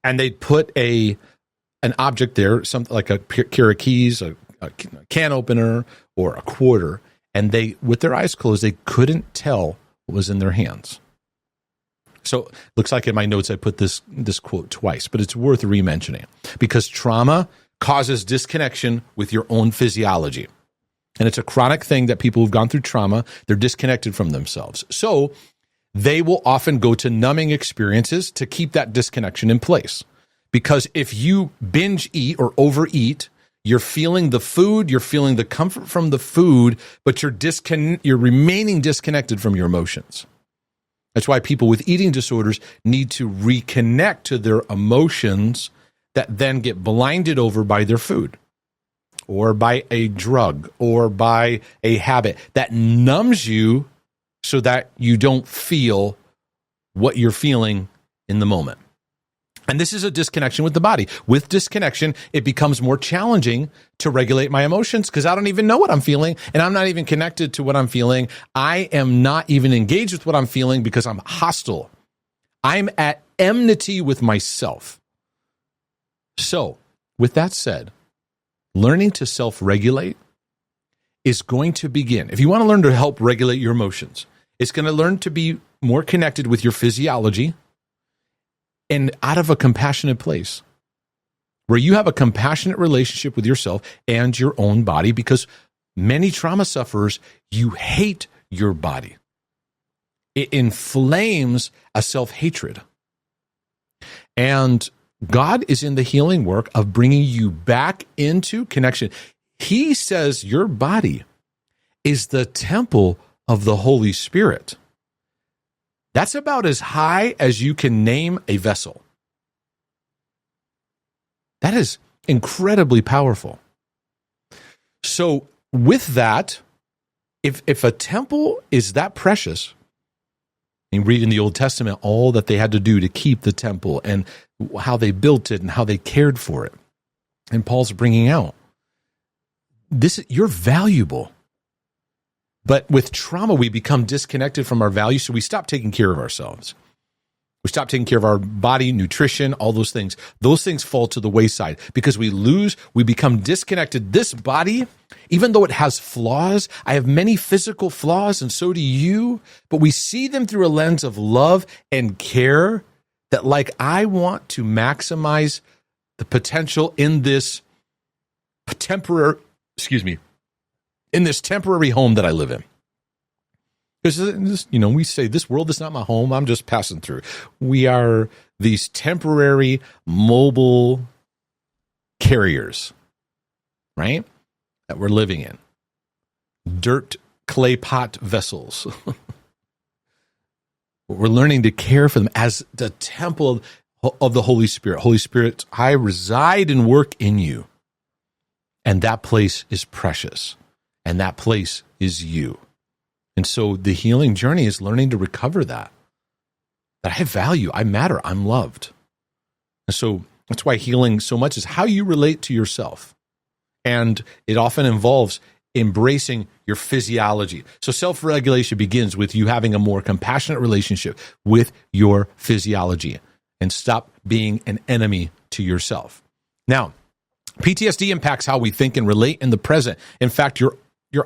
and they'd put an object there, something like a pair of keys, a can opener, or a quarter, and they, with their eyes closed, they couldn't tell what was in their hands. So looks like in my notes I put this quote twice, but it's worth re-mentioning because trauma causes disconnection with your own physiology. And it's a chronic thing that people who've gone through trauma, they're disconnected from themselves. So they will often go to numbing experiences to keep that disconnection in place. Because if you binge eat or overeat, you're feeling the food, you're feeling the comfort from the food, but you're remaining disconnected from your emotions. That's why people with eating disorders need to reconnect to their emotions that then get blinded over by their food or by a drug or by a habit that numbs you so that you don't feel what you're feeling in the moment. And this is a disconnection with the body. With disconnection, it becomes more challenging to regulate my emotions because I don't even know what I'm feeling and I'm not even connected to what I'm feeling. I am not even engaged with what I'm feeling because I'm hostile. I'm at enmity with myself. So, with that said, learning to self-regulate is going to begin. If you want to learn to help regulate your emotions, it's going to learn to be more connected with your physiology and out of a compassionate place where you have a compassionate relationship with yourself and your own body, because many trauma sufferers, you hate your body. It inflames a self-hatred. And God is in the healing work of bringing you back into connection. he says your body is the temple of the Holy Spirit. That's about as high as you can name a vessel. That is incredibly powerful. So with that, if a temple is that precious, and you read in the Old Testament all that they had to do to keep the temple and how they built it and how they cared for it. And Paul's bringing out, you're valuable. But with trauma, we become disconnected from our values, so we stop taking care of ourselves. We stop taking care of our body, nutrition, all those things. Those things fall to the wayside because we become disconnected. This body, even though it has flaws, I have many physical flaws, and so do you, but we see them through a lens of love and care that, like, I want to maximize the potential in this temporary home that I live in. Because, we say, this world is not my home. I'm just passing through. We are these temporary mobile carriers, right? That we're living in. Dirt, clay pot vessels. We're learning to care for them as the temple of the Holy Spirit. Holy Spirit, I reside and work in you. And that place is precious. And that place is you. And so the healing journey is learning to recover that I have value, I matter, I'm loved. And so that's why healing so much is how you relate to yourself. And it often involves embracing your physiology. So self-regulation begins with you having a more compassionate relationship with your physiology and stop being an enemy to yourself. Now, PTSD impacts how we think and relate in the present. In fact, you're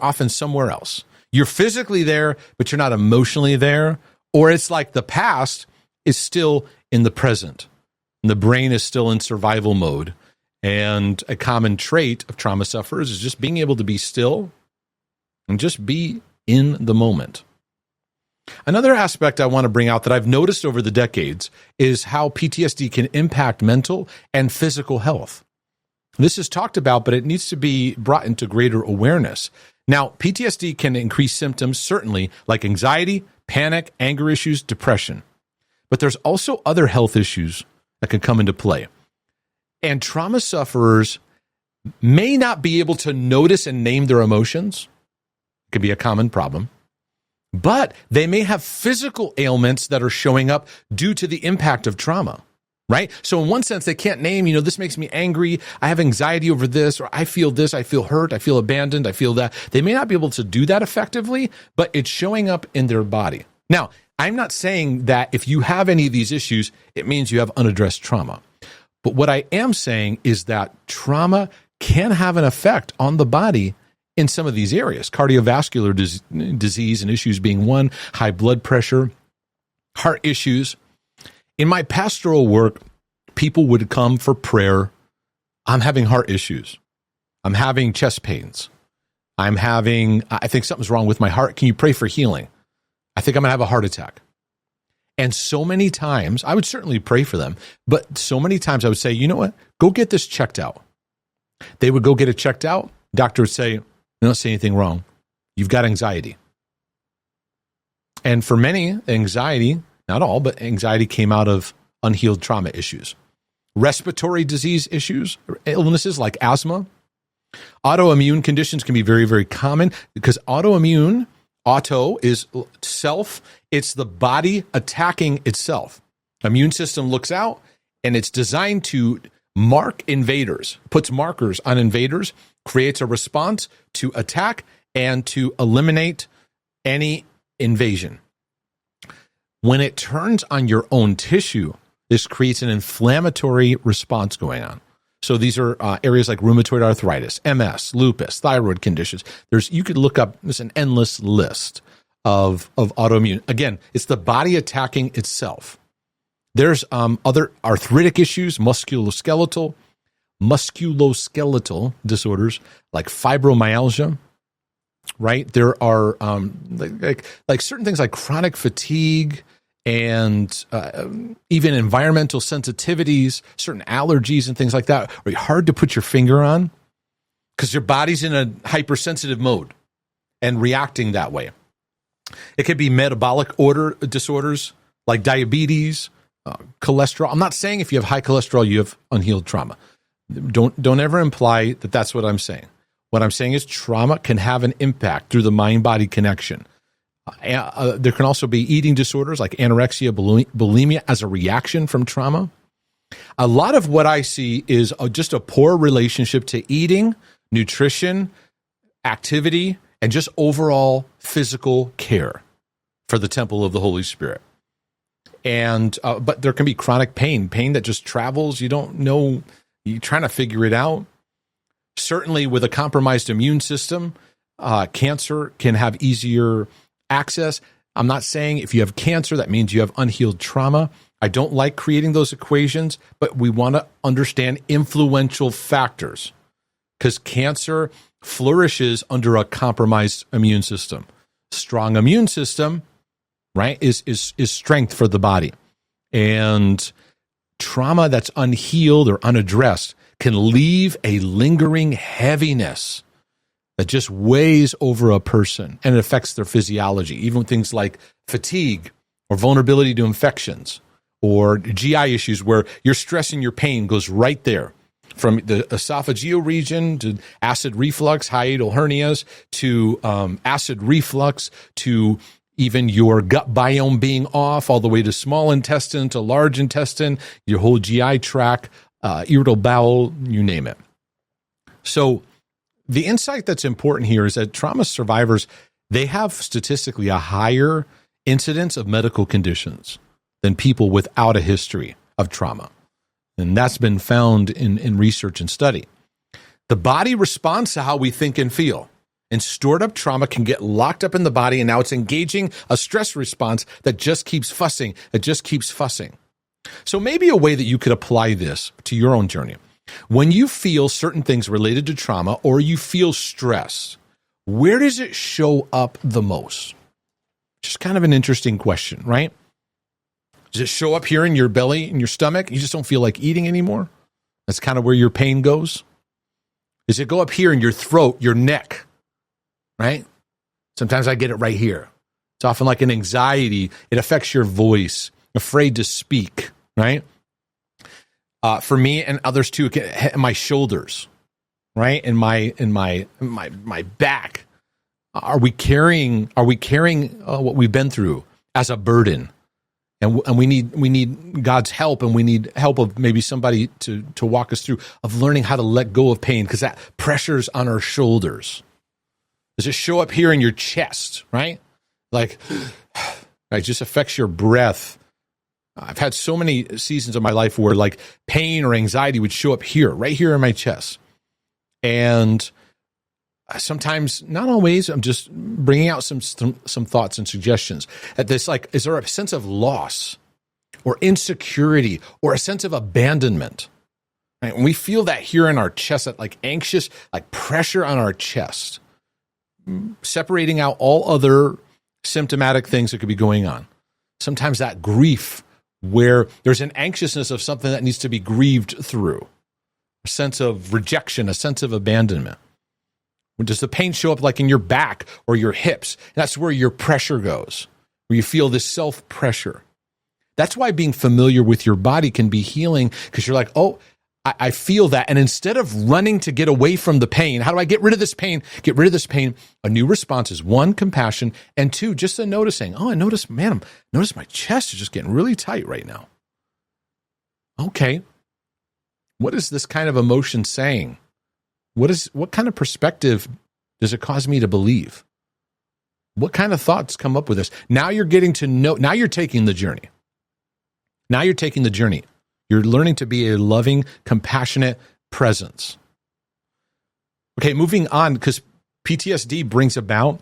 often somewhere else. You're physically there, but you're not emotionally there. Or it's like the past is still in the present. And the brain is still in survival mode. And a common trait of trauma sufferers is just being able to be still and just be in the moment. Another aspect I want to bring out that I've noticed over the decades is how PTSD can impact mental and physical health. This is talked about, but it needs to be brought into greater awareness. Now, PTSD can increase symptoms, certainly, like anxiety, panic, anger issues, depression. But there's also other health issues that can come into play. And trauma sufferers may not be able to notice and name their emotions. It can be a common problem. But they may have physical ailments that are showing up due to the impact of trauma. Right? So in one sense, they can't name, this makes me angry. I have anxiety over this, or I feel this, I feel hurt, I feel abandoned, I feel that. They may not be able to do that effectively, but it's showing up in their body. Now, I'm not saying that if you have any of these issues, it means you have unaddressed trauma. But what I am saying is that trauma can have an effect on the body in some of these areas. Cardiovascular disease and issues being one, high blood pressure, heart issues. In my pastoral work, people would come for prayer. I'm having heart issues. I'm having chest pains. I think something's wrong with my heart. Can you pray for healing? I think I'm going to have a heart attack. And so many times, I would certainly pray for them, but so many times I would say, you know what? Go get this checked out. They would go get it checked out. Doctor would say, don't say anything wrong. You've got anxiety. And for many, anxiety, not all, but anxiety came out of unhealed trauma issues. Respiratory disease issues, illnesses like asthma. Autoimmune conditions can be very, very common because auto is self. It's the body attacking itself. Immune system looks out and it's designed to mark invaders, puts markers on invaders, creates a response to attack and to eliminate any invasion. When it turns on your own tissue, this creates an inflammatory response going on. So these are areas like rheumatoid arthritis, MS, lupus, thyroid conditions. You could look up, there's an endless list of autoimmune. Again, it's the body attacking itself. There's other arthritic issues, musculoskeletal disorders like fibromyalgia, right? There are like certain things like chronic fatigue and even environmental sensitivities, certain allergies and things like that are hard to put your finger on because your body's in a hypersensitive mode and reacting that way. It could be metabolic disorders like diabetes, cholesterol. I'm not saying if you have high cholesterol, you have unhealed trauma. Don't ever imply that that's what I'm saying. What I'm saying is trauma can have an impact through the mind-body connection. There can also be eating disorders like anorexia, bulimia as a reaction from trauma. A lot of what I see is just a poor relationship to eating, nutrition, activity, and just overall physical care for the temple of the Holy Spirit. And but there can be chronic pain that just travels. You don't know, you're trying to figure it out. Certainly with a compromised immune system, cancer can have easier access. I'm not saying if you have cancer, that means you have unhealed trauma. I don't like creating those equations, but we want to understand influential factors because cancer flourishes under a compromised immune system. Strong immune system, right, is strength for the body. And trauma that's unhealed or unaddressed can leave a lingering heaviness that just weighs over a person and it affects their physiology, even things like fatigue or vulnerability to infections or GI issues where your stress and your pain goes right there. From the esophageal region to acid reflux, hiatal hernias, to acid reflux, to even your gut biome being off, all the way to small intestine, to large intestine, your whole GI tract, irritable bowel, you name it. So the insight that's important here is that trauma survivors, they have statistically a higher incidence of medical conditions than people without a history of trauma. And that's been found in research and study. The body responds to how we think and feel. And stored up trauma can get locked up in the body, and now it's engaging a stress response that just keeps fussing. So maybe a way that you could apply this to your own journey. When you feel certain things related to trauma or you feel stress, where does it show up the most? Just kind of an interesting question, right? Does it show up here in your belly, in your stomach? You just don't feel like eating anymore? That's kind of where your pain goes. Does it go up here in your throat, your neck, right? Sometimes I get it right here. It's often like an anxiety. It affects your voice, afraid to speak, right? For me and others too, my shoulders, right? And my back. Are we carrying what we've been through as a burden? And we need God's help, and we need help of maybe somebody to walk us through of learning how to let go of pain because that pressure's on our shoulders. Does it show up here in your chest, right? Like, it just affects your breath. I've had so many seasons of my life where like pain or anxiety would show up here, right here in my chest. And sometimes, not always, I'm just bringing out some thoughts and suggestions at this, like, is there a sense of loss or insecurity or a sense of abandonment? Right? When we feel that here in our chest, that like anxious, like pressure on our chest, separating out all other symptomatic things that could be going on. Sometimes that grief where there's an anxiousness of something that needs to be grieved through, a sense of rejection, a sense of abandonment. Does the pain show up like in your back or your hips? That's where your pressure goes, where you feel this self-pressure. That's why being familiar with your body can be healing, because you're like, oh, I feel that. And instead of running to get away from the pain, how do I get rid of this pain? A new response is one, compassion, and two, just a noticing. Oh, I notice my chest is just getting really tight right now. Okay. What is this kind of emotion saying? What kind of perspective does it cause me to believe? What kind of thoughts come up with this? Now you're getting to know, now you're taking the journey. You're learning to be a loving, compassionate presence. Okay, moving on, because PTSD brings about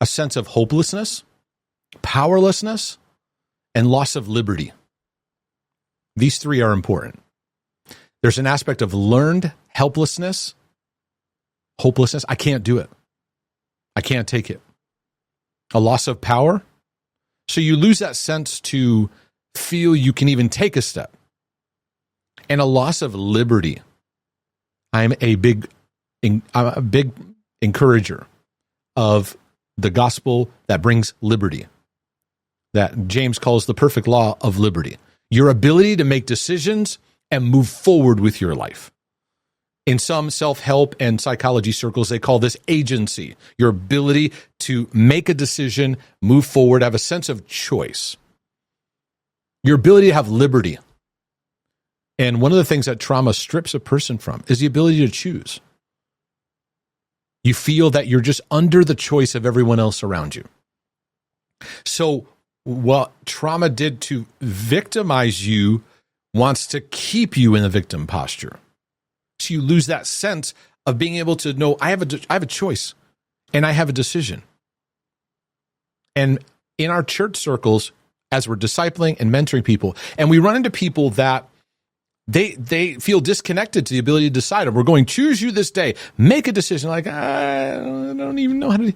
a sense of hopelessness, powerlessness, and loss of liberty. These three are important. There's an aspect of learned helplessness, hopelessness. I can't do it. I can't take it. A loss of power. So you lose that sense to feel you can even take a step. And a loss of liberty. I'm a big I'm a big encourager of the gospel that brings liberty, that James calls the perfect law of liberty. Your ability to make decisions and move forward with your life. In some self-help and psychology circles, they call this agency, your ability to make a decision, move forward, have a sense of choice. Your ability to have liberty. And one of the things that trauma strips a person from is the ability to choose. You feel that you're just under the choice of everyone else around you. So what trauma did to victimize you wants to keep you in the victim posture. So you lose that sense of being able to know, I have a choice and I have a decision. And in our church circles, as we're discipling and mentoring people, and we run into people that they feel disconnected to the ability to decide. And we're going, choose you this day, make a decision. Like, I don't even know how to.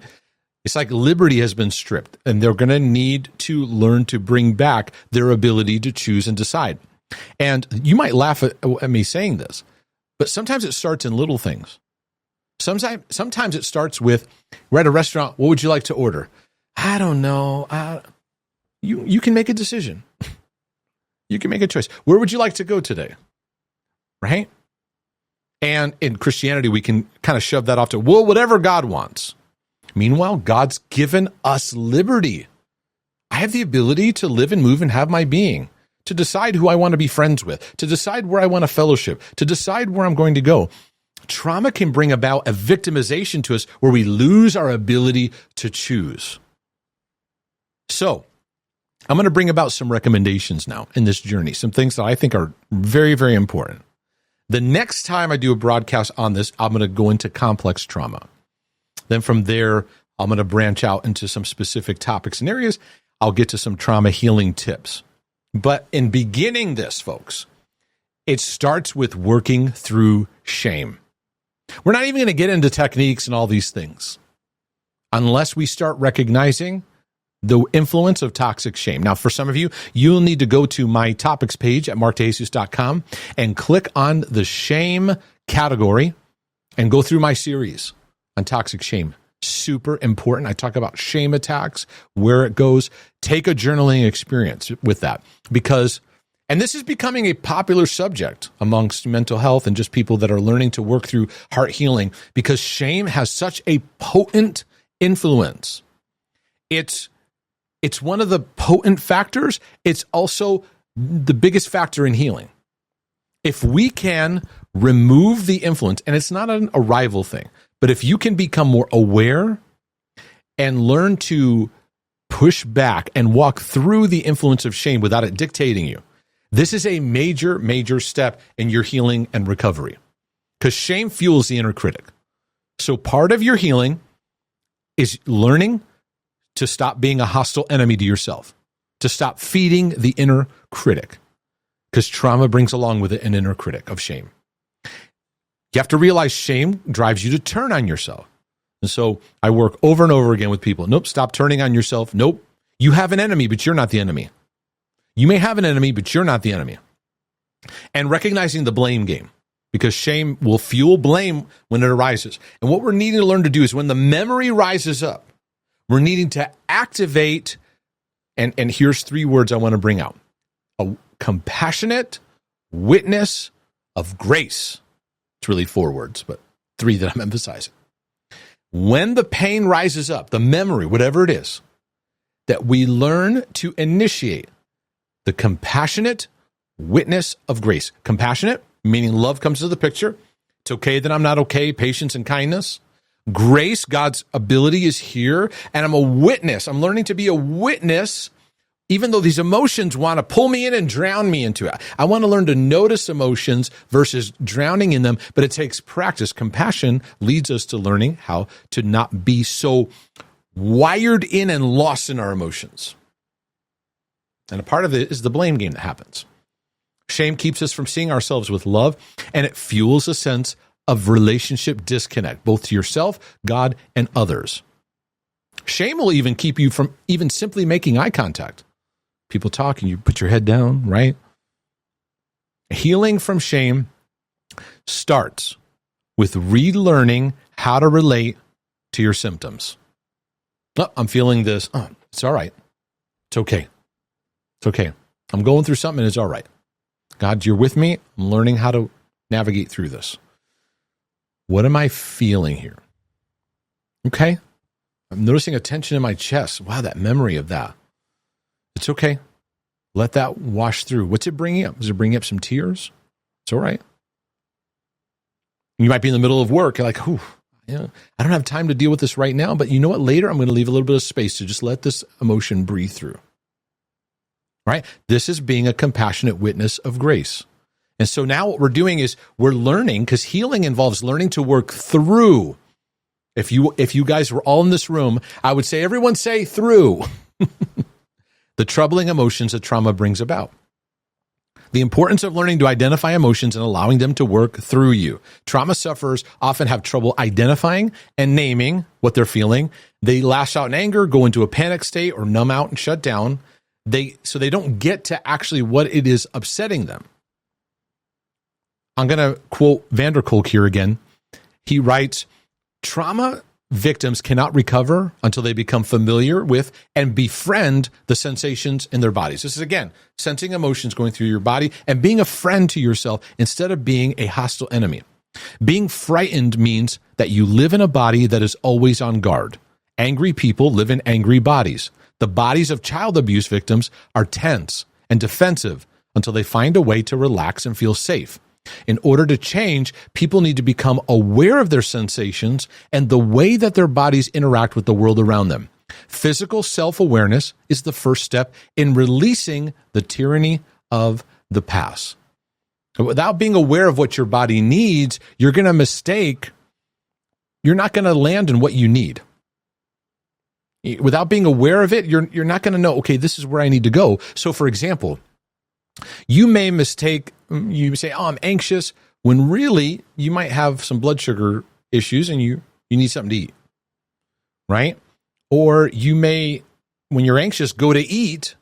It's like liberty has been stripped, and they're going to need to learn to bring back their ability to choose and decide. And you might laugh at me saying this, but sometimes it starts in little things. Sometimes it starts with, we're at a restaurant, what would you like to order? I don't know. You can make a decision. You can make a choice. Where would you like to go today? Right? And in Christianity, we can kind of shove that off to, well, whatever God wants. Meanwhile, God's given us liberty. I have the ability to live and move and have my being, to decide who I want to be friends with, to decide where I want to fellowship, to decide where I'm going to go. Trauma can bring about a victimization to us where we lose our ability to choose. So, I'm going to bring about some recommendations now in this journey, some things that I think are very, very important. The next time I do a broadcast on this, I'm going to go into complex trauma. Then from there, I'm going to branch out into some specific topics and areas. I'll get to some trauma healing tips. But in beginning this, folks, it starts with working through shame. We're not even going to get into techniques and all these things unless we start recognizing the influence of toxic shame. Now, for some of you, you'll need to go to my topics page at markdejesus.com and click on the shame category and go through my series on toxic shame. Super important. I talk about shame attacks, where it goes. Take a journaling experience with that because, and this is becoming a popular subject amongst mental health and just people that are learning to work through heart healing because shame has such a potent influence. It's one of the potent factors. It's also the biggest factor in healing. If we can remove the influence, and it's not an arrival thing, but if you can become more aware and learn to push back and walk through the influence of shame without it dictating you, this is a major, major step in your healing and recovery because shame fuels the inner critic. So part of your healing is learning to stop being a hostile enemy to yourself, to stop feeding the inner critic, because trauma brings along with it an inner critic of shame. You have to realize shame drives you to turn on yourself. And so I work over and over again with people. Nope, stop turning on yourself. Nope, you have an enemy, but you're not the enemy. You may have an enemy, but you're not the enemy. And recognizing the blame game, because shame will fuel blame when it arises. And what we're needing to learn to do is when the memory rises up, we're needing to activate, and here's 3 words I want to bring out. A compassionate witness of grace. It's really 4 words, but 3 that I'm emphasizing. When the pain rises up, the memory, whatever it is, that we learn to initiate the compassionate witness of grace. Compassionate, meaning love comes to the picture. It's okay that I'm not okay, patience and kindness. Grace, God's ability is here, and I'm a witness. I'm learning to be a witness, even though these emotions want to pull me in and drown me into it. I want to learn to notice emotions versus drowning in them, but it takes practice. Compassion leads us to learning how to not be so wired in and lost in our emotions. And a part of it is the blame game that happens. Shame keeps us from seeing ourselves with love, and it fuels a sense of relationship disconnect, both to yourself, God, and others. Shame will even keep you from even simply making eye contact. People talk and you put your head down, right? Healing from shame starts with relearning how to relate to your symptoms. Oh, I'm feeling this. Oh, it's all right. It's okay. It's okay. I'm going through something and it's all right. God, you're with me. I'm learning how to navigate through this. What am I feeling here? Okay. I'm noticing a tension in my chest. Wow, that memory of that. It's okay. Let that wash through. What's it bringing up? Is it bringing up some tears? It's all right. You might be in the middle of work. You're like, I don't have time to deal with this right now, but you know what? Later, I'm going to leave a little bit of space to just let this emotion breathe through. Right? This is being a compassionate witness of grace. And so now what we're doing is we're learning, because healing involves learning to work through. If you guys were all in this room, I would say, everyone say through the troubling emotions that trauma brings about. The importance of learning to identify emotions and allowing them to work through you. Trauma sufferers often have trouble identifying and naming what they're feeling. They lash out in anger, go into a panic state, or numb out and shut down. So they don't get to actually what it is upsetting them. I'm going to quote Vanderkolk here again. He writes, trauma victims cannot recover until they become familiar with and befriend the sensations in their bodies. This is, again, sensing emotions going through your body and being a friend to yourself instead of being a hostile enemy. Being frightened means that you live in a body that is always on guard. Angry people live in angry bodies. The bodies of child abuse victims are tense and defensive until they find a way to relax and feel safe. In order to change, people need to become aware of their sensations and the way that their bodies interact with the world around them. Physical self-awareness is the first step in releasing the tyranny of the past. Without being aware of what your body needs, you're not going to land in what you need. Without being aware of it, you're not going to know, okay, this is where I need to go. So, for example, you may say, oh, I'm anxious, when really you might have some blood sugar issues and you need something to eat, right? Or you may, when you're anxious, go to eat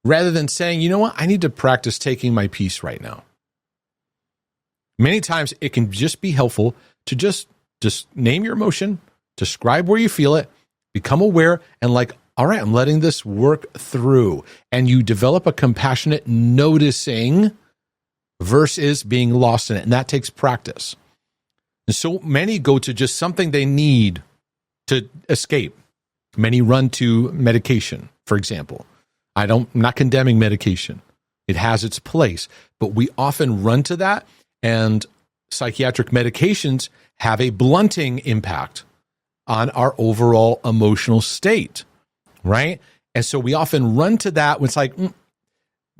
rather than saying, you know what, I need to practice taking my peace right now. Many times it can just be helpful to just name your emotion, describe where you feel it, become aware, and like, all right, I'm letting this work through. And you develop a compassionate noticing versus being lost in it. And that takes practice. And so many go to just something they need to escape. Many run to medication, for example. I'm not condemning medication. It has its place. But we often run to that, and psychiatric medications have a blunting impact on our overall emotional state, right? And so we often run to that when it's like,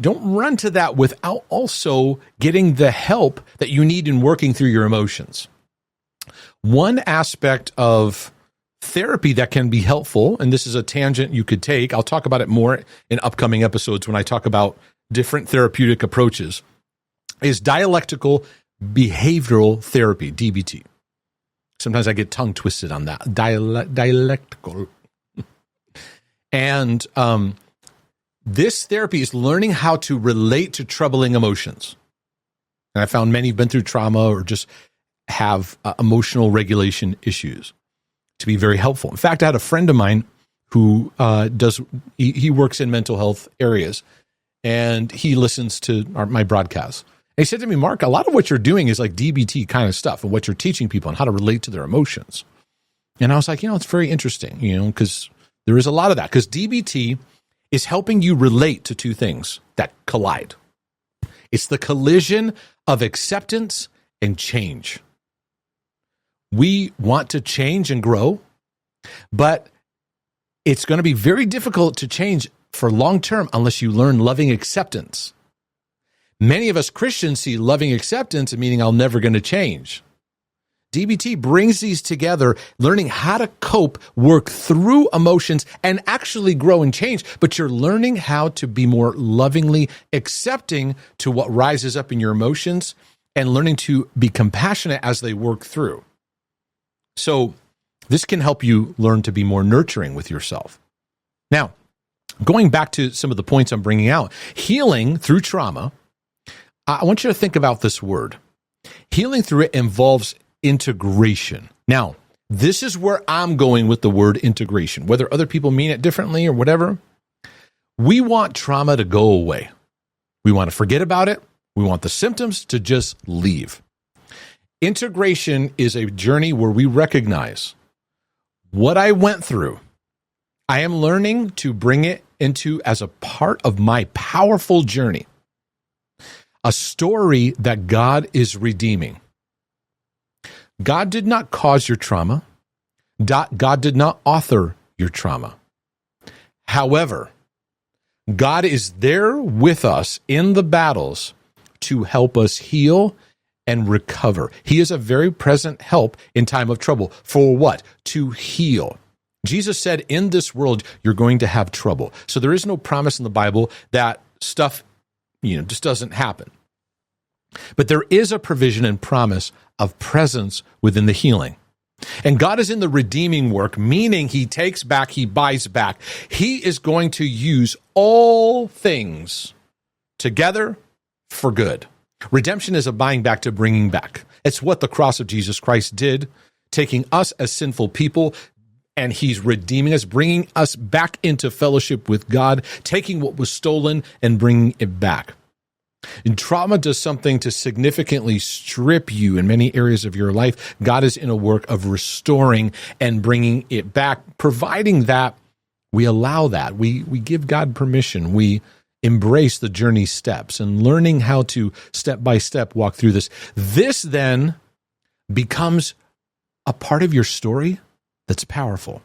don't run to that without also getting the help that you need in working through your emotions. One aspect of therapy that can be helpful, and this is a tangent you could take, I'll talk about it more in upcoming episodes when I talk about different therapeutic approaches, is dialectical behavioral therapy, DBT. Sometimes I get tongue twisted on that. Dialectical. And this therapy is learning how to relate to troubling emotions. And I found many have been through trauma or just have emotional regulation issues to be very helpful. In fact, I had a friend of mine who he works in mental health areas, and he listens to my broadcasts. And he said to me, Mark, a lot of what you're doing is like DBT kind of stuff, and what you're teaching people on how to relate to their emotions. And I was like, it's very interesting, because there is a lot of that. Because DBT is helping you relate to two things that collide. It's the collision of acceptance and change. We want to change and grow, but it's going to be very difficult to change for long term unless you learn loving acceptance. Many of us Christians see loving acceptance meaning I'm never going to change. DBT brings these together, learning how to cope, work through emotions, and actually grow and change. But you're learning how to be more lovingly accepting to what rises up in your emotions and learning to be compassionate as they work through. So this can help you learn to be more nurturing with yourself. Now, going back to some of the points I'm bringing out, healing through trauma, I want you to think about this word. Healing through it involves integration. Now, this is where I'm going with the word integration, whether other people mean it differently or whatever. We want trauma to go away. We want to forget about it. We want the symptoms to just leave. Integration is a journey where we recognize what I went through. I am learning to bring it into as a part of my powerful journey, a story that God is redeeming. God did not cause your trauma. God did not author your trauma. However, God is there with us in the battles to help us heal and recover. He is a very present help in time of trouble. For what? To heal. Jesus said, in this world, you're going to have trouble. So there is no promise in the Bible that stuff, just doesn't happen. But there is a provision and promise of presence within the healing. And God is in the redeeming work, meaning he takes back, he buys back. He is going to use all things together for good. Redemption is a buying back to bringing back. It's what the cross of Jesus Christ did, taking us as sinful people, and he's redeeming us, bringing us back into fellowship with God, taking what was stolen and bringing it back. And trauma does something to significantly strip you in many areas of your life. God is in a work of restoring and bringing it back, providing that we allow that. We give God permission. We embrace the journey steps and learning how to step by step walk through this. This then becomes a part of your story that's powerful.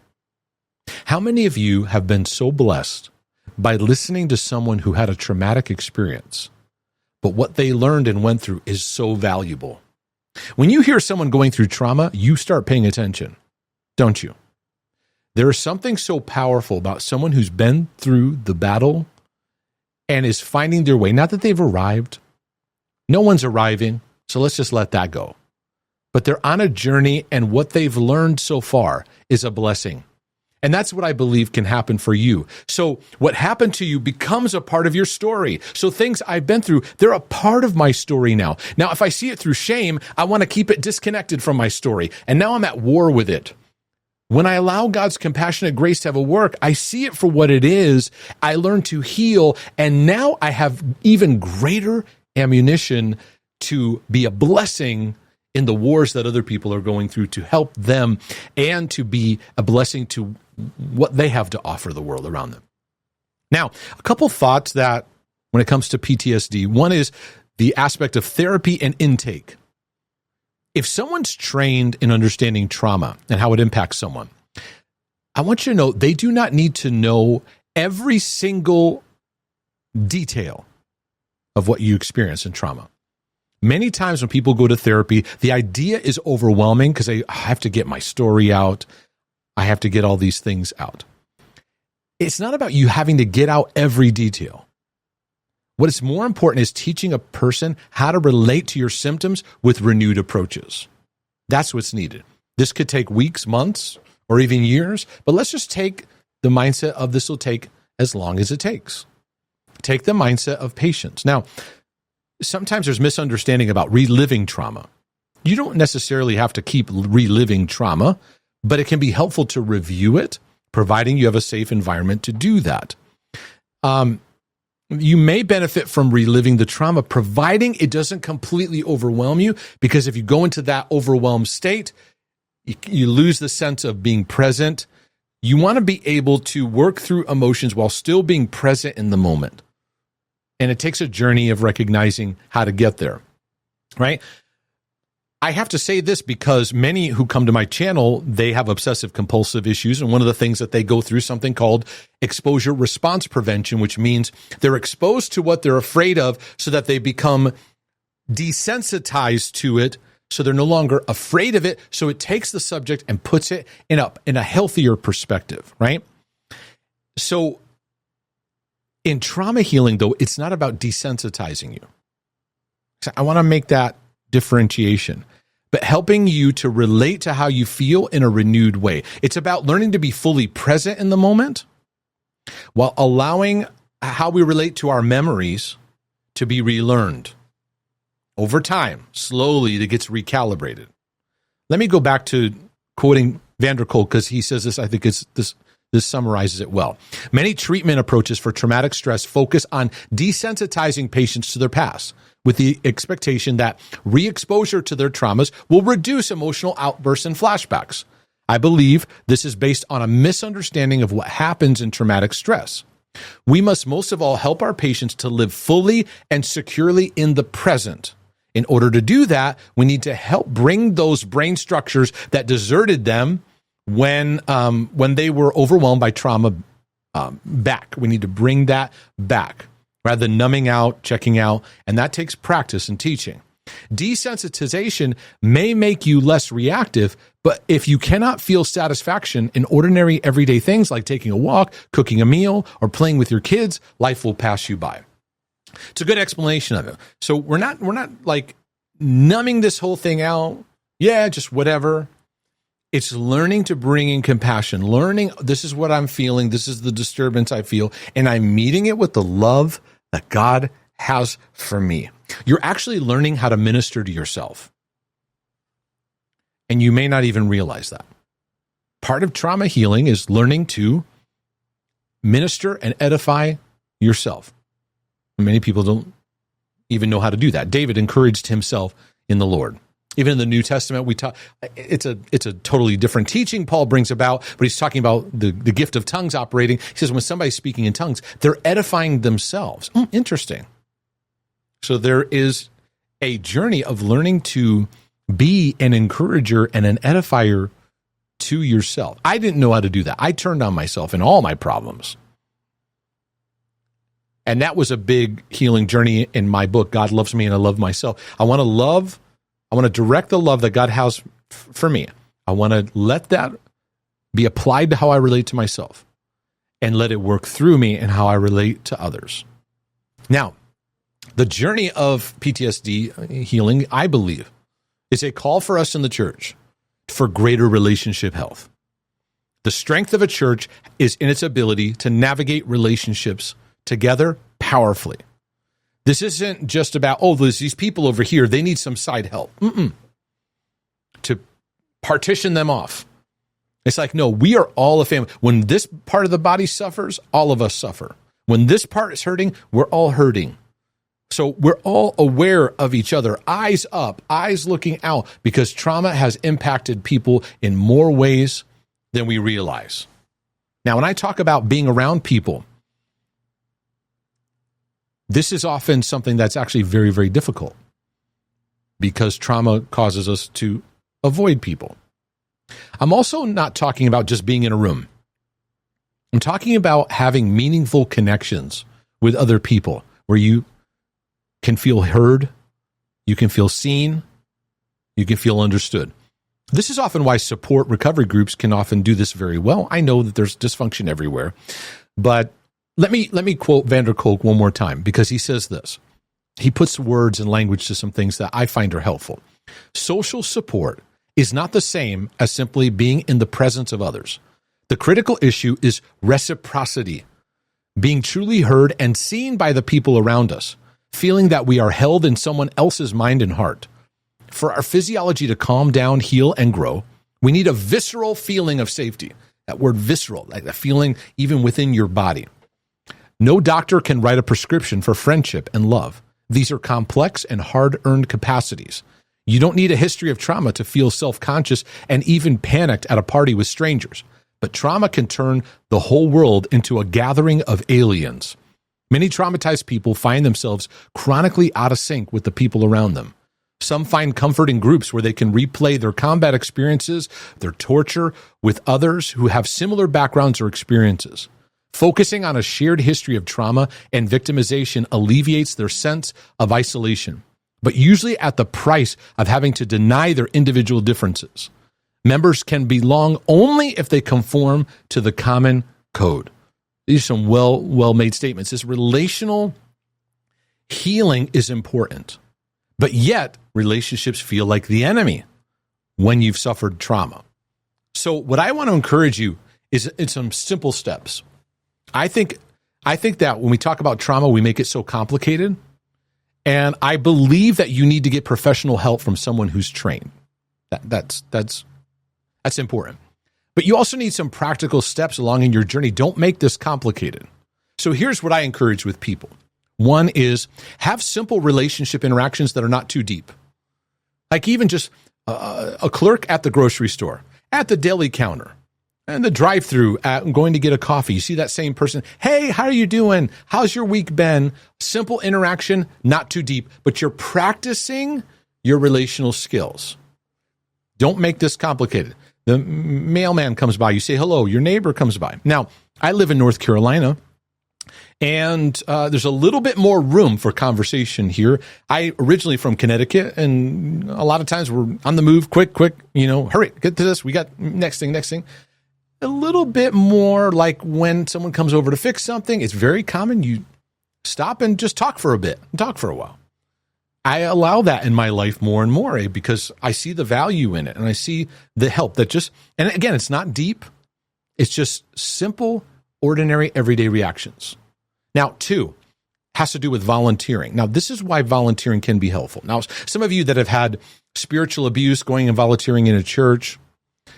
How many of you have been so blessed by listening to someone who had a traumatic experience, but what they learned and went through is so valuable? When you hear someone going through trauma, you start paying attention, don't you? There is something so powerful about someone who's been through the battle and is finding their way. Not that they've arrived. No one's arriving, so let's just let that go. But they're on a journey, and what they've learned so far is a blessing. And that's what I believe can happen for you. So what happened to you becomes a part of your story. So things I've been through, they're a part of my story now. Now, if I see it through shame, I want to keep it disconnected from my story. And now I'm at war with it. When I allow God's compassionate grace to have a work, I see it for what it is. I learn to heal. And now I have even greater ammunition to be a blessing in the wars that other people are going through, to help them and to be a blessing to what they have to offer the world around them. Now, a couple thoughts that when it comes to PTSD, one is the aspect of therapy and intake. If someone's trained in understanding trauma and how it impacts someone, I want you to know they do not need to know every single detail of what you experience in trauma. Many times when people go to therapy, the idea is overwhelming because I have to get my story out. I have to get all these things out. It's not about you having to get out every detail. What is more important is teaching a person how to relate to your symptoms with renewed approaches. That's what's needed. This could take weeks, months, or even years, but let's just take the mindset of this will take as long as it takes. Take the mindset of patience. Now, sometimes there's misunderstanding about reliving trauma. You don't necessarily have to keep reliving trauma, but it can be helpful to review it, providing you have a safe environment to do that. You may benefit from reliving the trauma, providing it doesn't completely overwhelm you, because if you go into that overwhelmed state, you lose the sense of being present. You want to be able to work through emotions while still being present in the moment. And it takes a journey of recognizing how to get there, right? I have to say this because many who come to my channel, they have obsessive compulsive issues. And one of the things that they go through is something called exposure response prevention, which means they're exposed to what they're afraid of so that they become desensitized to it. So they're no longer afraid of it. So it takes the subject and puts it in a healthier perspective, right? So in trauma healing, though, it's not about desensitizing you. So I want to make that differentiation, but helping you to relate to how you feel in a renewed way. It's about learning to be fully present in the moment while allowing how we relate to our memories to be relearned. Over time, slowly, it gets recalibrated. Let me go back to quoting Van der Kolk, because he says this, I think this summarizes it well. Many treatment approaches for traumatic stress focus on desensitizing patients to their past, with the expectation that re-exposure to their traumas will reduce emotional outbursts and flashbacks. I believe this is based on a misunderstanding of what happens in traumatic stress. We must most of all help our patients to live fully and securely in the present. In order to do that, we need to help bring those brain structures that deserted them when they were overwhelmed by trauma back. We need to bring that back rather than numbing out, checking out, and that takes practice and teaching. Desensitization may make you less reactive, but if you cannot feel satisfaction in ordinary everyday things like taking a walk, cooking a meal, or playing with your kids, life will pass you by. It's a good explanation of it. So we're not like numbing this whole thing out. Yeah, just whatever. It's learning to bring in compassion, learning this is what I'm feeling, this is the disturbance I feel, and I'm meeting it with the love that God has for me. You're actually learning how to minister to yourself. And you may not even realize that. Part of trauma healing is learning to minister and edify yourself. Many people don't even know how to do that. David encouraged himself in the Lord. Even in the New Testament, we talk. It's a totally different teaching Paul brings about, but he's talking about the gift of tongues operating. He says when somebody's speaking in tongues, they're edifying themselves. Interesting. So there is a journey of learning to be an encourager and an edifier to yourself. I didn't know how to do that. I turned on myself in all my problems. And that was a big healing journey in my book, God Loves Me and I Love Myself. I want to direct the love that God has for me. I want to let that be applied to how I relate to myself and let it work through me and how I relate to others. Now, the journey of PTSD healing, I believe, is a call for us in the church for greater relationship health. The strength of a church is in its ability to navigate relationships together powerfully. This isn't just about, there's these people over here, they need some side help. To partition them off. It's like, no, we are all a family. When this part of the body suffers, all of us suffer. When this part is hurting, we're all hurting. So we're all aware of each other, eyes up, eyes looking out, because trauma has impacted people in more ways than we realize. Now, when I talk about being around people, this is often something that's actually very, very difficult because trauma causes us to avoid people. I'm also not talking about just being in a room. I'm talking about having meaningful connections with other people where you can feel heard, you can feel seen, you can feel understood. This is often why support recovery groups can often do this very well. I know that there's dysfunction everywhere, but let me quote Van der Kolk one more time, because he says this. He puts words and language to some things that I find are helpful. Social support is not the same as simply being in the presence of others. The critical issue is reciprocity, being truly heard and seen by the people around us, feeling that we are held in someone else's mind and heart. For our physiology to calm down, heal, and grow, we need a visceral feeling of safety. That word visceral, like a feeling even within your body. No doctor can write a prescription for friendship and love. These are complex and hard-earned capacities. You don't need a history of trauma to feel self-conscious and even panicked at a party with strangers. But trauma can turn the whole world into a gathering of aliens. Many traumatized people find themselves chronically out of sync with the people around them. Some find comfort in groups where they can replay their combat experiences, their torture, with others who have similar backgrounds or experiences. Focusing on a shared history of trauma and victimization alleviates their sense of isolation, but usually at the price of having to deny their individual differences. Members can belong only if they conform to the common code. These are some well-made statements. This relational healing is important, but yet relationships feel like the enemy when you've suffered trauma. So what I want to encourage you is in some simple steps. I think that when we talk about trauma, we make it so complicated. And I believe that you need to get professional help from someone who's trained. That's important. But you also need some practical steps along in your journey. Don't make this complicated. So here's what I encourage with people. One is have simple relationship interactions that are not too deep. Like even just a clerk at the grocery store, at the deli counter, and the drive-through, going to get a coffee. You see that same person. Hey, how are you doing? How's your week been? Simple interaction, not too deep, but you're practicing your relational skills. Don't make this complicated. The mailman comes by, you say hello, your neighbor comes by. Now, I live in North Carolina, and there's a little bit more room for conversation here. I originally from Connecticut, and a lot of times we're on the move, quick, hurry, get to this, we got next thing. A little bit more like when someone comes over to fix something, it's very common you stop and just talk for a bit, talk for a while. I allow that in my life more and more because I see the value in it and I see the help and again, it's not deep. It's just simple, ordinary, everyday reactions. Now, 2 has to do with volunteering. Now, this is why volunteering can be helpful. Now, some of you that have had spiritual abuse going and volunteering in a church,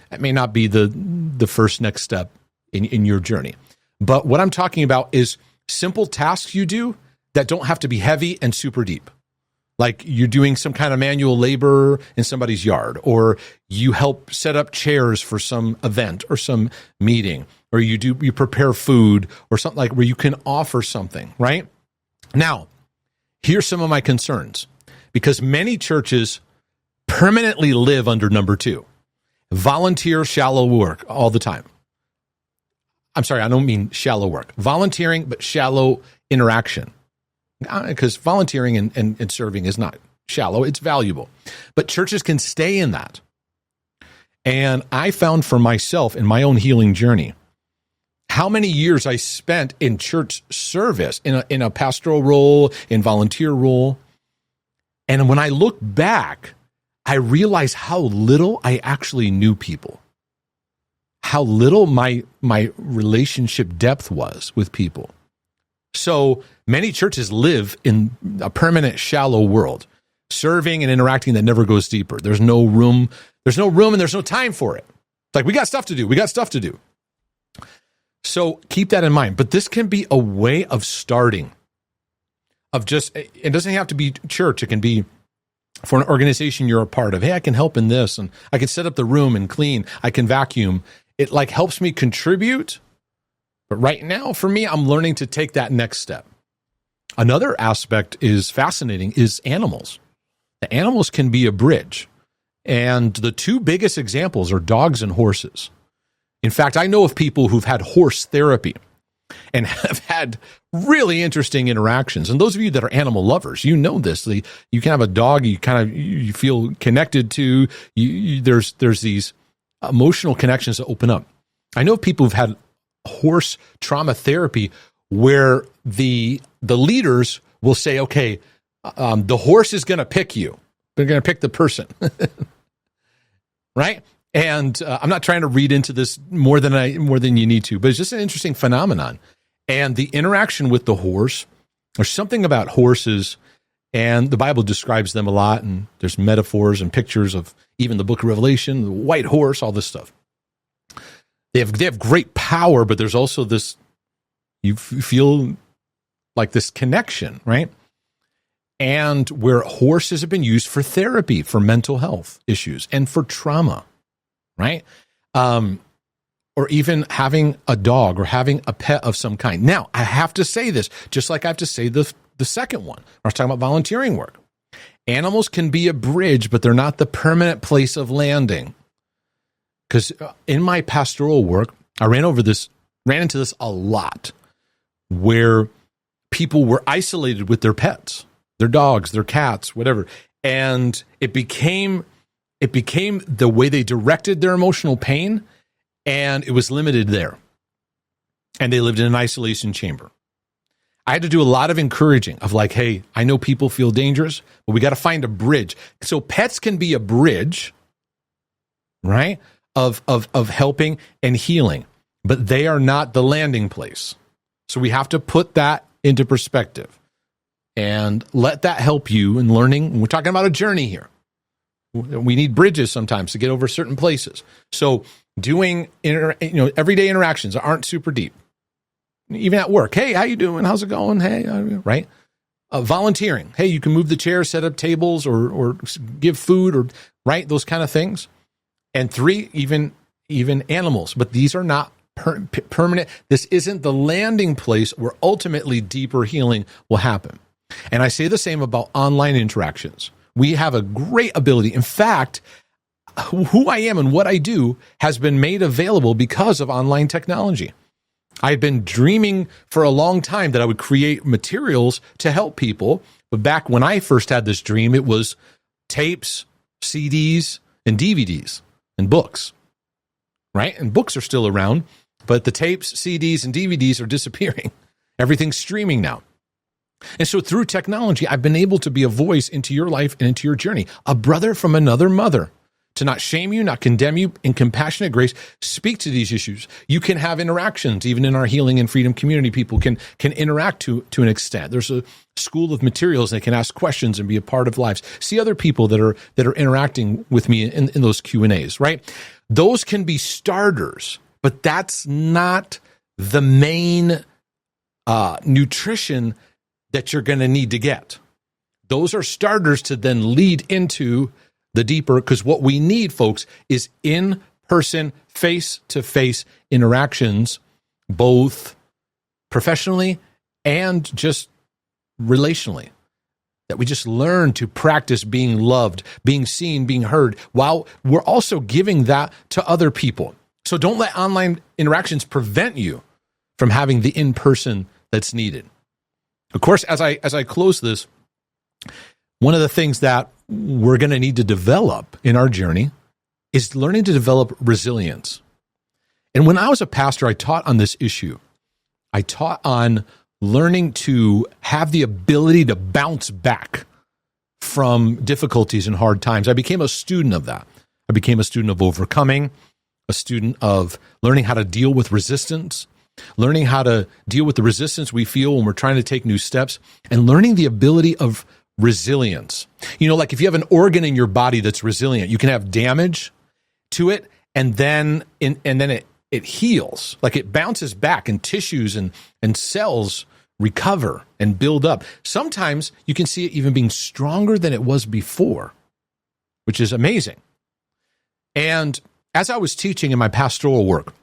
that may not be the first next step in your journey. But what I'm talking about is simple tasks you do that don't have to be heavy and super deep. Like you're doing some kind of manual labor in somebody's yard, or you help set up chairs for some event or some meeting, or you prepare food or something like where you can offer something, right? Now, here's some of my concerns, because many churches permanently live under number 2. Volunteer shallow work all the time. I'm sorry, I don't mean shallow work. Volunteering, but shallow interaction. Because volunteering and serving is not shallow, it's valuable. But churches can stay in that. And I found for myself in my own healing journey, how many years I spent in church service, in a pastoral role, in volunteer role. And when I look back, I realize how little I actually knew people, how little my relationship depth was with people. So many churches live in a permanent shallow world, serving and interacting that never goes deeper. There's no room and there's no time for it. It's like, we got stuff to do. So keep that in mind. But this can be a way of starting, it doesn't have to be church. It can be for an organization you're a part of. Hey, I can help in this, and I can set up the room and clean. I can vacuum. It helps me contribute. But right now, for me, I'm learning to take that next step. Another aspect is fascinating is animals. The animals can be a bridge. And the 2 biggest examples are dogs and horses. In fact, I know of people who've had horse therapy and have had really interesting interactions. And those of you that are animal lovers, you know this. You can have a dog you feel connected to. There's these emotional connections that open up. I know of people who've had horse trauma therapy where the leaders will say, okay, the horse is going to pick you. They're going to pick the person. Right? And I'm not trying to read into this more than you need to, but it's just an interesting phenomenon. And the interaction with the horse, there's something about horses, and the Bible describes them a lot, and there's metaphors and pictures of even the book of Revelation, the white horse, all this stuff. They have great power, but there's also this, you feel like this connection, right? And where horses have been used for therapy, for mental health issues, and for trauma, right? Or even having a dog or having a pet of some kind. Now, I have to say this, just like I have to say the second one. I was talking about volunteering work. Animals can be a bridge, but they're not the permanent place of landing. Because in my pastoral work, I ran into this a lot, where people were isolated with their pets, their dogs, their cats, whatever. And it became the way they directed their emotional pain, and it was limited there. And they lived in an isolation chamber. I had to do a lot of encouraging of like, hey, I know people feel dangerous, but we got to find a bridge. So pets can be a bridge, right, of helping and healing, but they are not the landing place. So we have to put that into perspective and let that help you in learning. We're talking about a journey here. We need bridges sometimes to get over certain places. So doing everyday interactions aren't super deep. Even at work, hey, how you doing? How's it going? Hey, right? Volunteering, hey, you can move the chairs, set up tables, or give food, or right, those kind of things. And 3, even animals, but these are not permanent. This isn't the landing place where ultimately deeper healing will happen. And I say the same about online interactions. We have a great ability. In fact, who I am and what I do has been made available because of online technology. I've been dreaming for a long time that I would create materials to help people. But back when I first had this dream, it was tapes, CDs, and DVDs and books, right? And books are still around, but the tapes, CDs, and DVDs are disappearing. Everything's streaming now. And so through technology, I've been able to be a voice into your life and into your journey, a brother from another mother, to not shame you, not condemn you, in compassionate grace, speak to these issues. You can have interactions, even in our healing and freedom community, people can interact to an extent. There's a school of materials. They can ask questions and be a part of lives. See other people that are interacting with me in those Q&As, right? Those can be starters, but that's not the main nutrition that you're going to need to get. Those are starters to then lead into the deeper, because what we need, folks, is in-person, face-to-face interactions, both professionally and just relationally. That we just learn to practice being loved, being seen, being heard, while we're also giving that to other people. So don't let online interactions prevent you from having the in-person that's needed. Of course, as I close this, one of the things that we're going to need to develop in our journey is learning to develop resilience. And when I was a pastor, I taught on this issue. I taught on learning to have the ability to bounce back from difficulties and hard times. I became a student of that. I became a student of overcoming, a student of learning how to deal with resistance, learning how to deal with the resistance we feel when we're trying to take new steps, and learning the ability of resilience. Like if you have an organ in your body that's resilient, you can have damage to it, and then it heals. Like it bounces back, and tissues and cells recover and build up. Sometimes you can see it even being stronger than it was before, which is amazing. And as I was teaching in my pastoral work,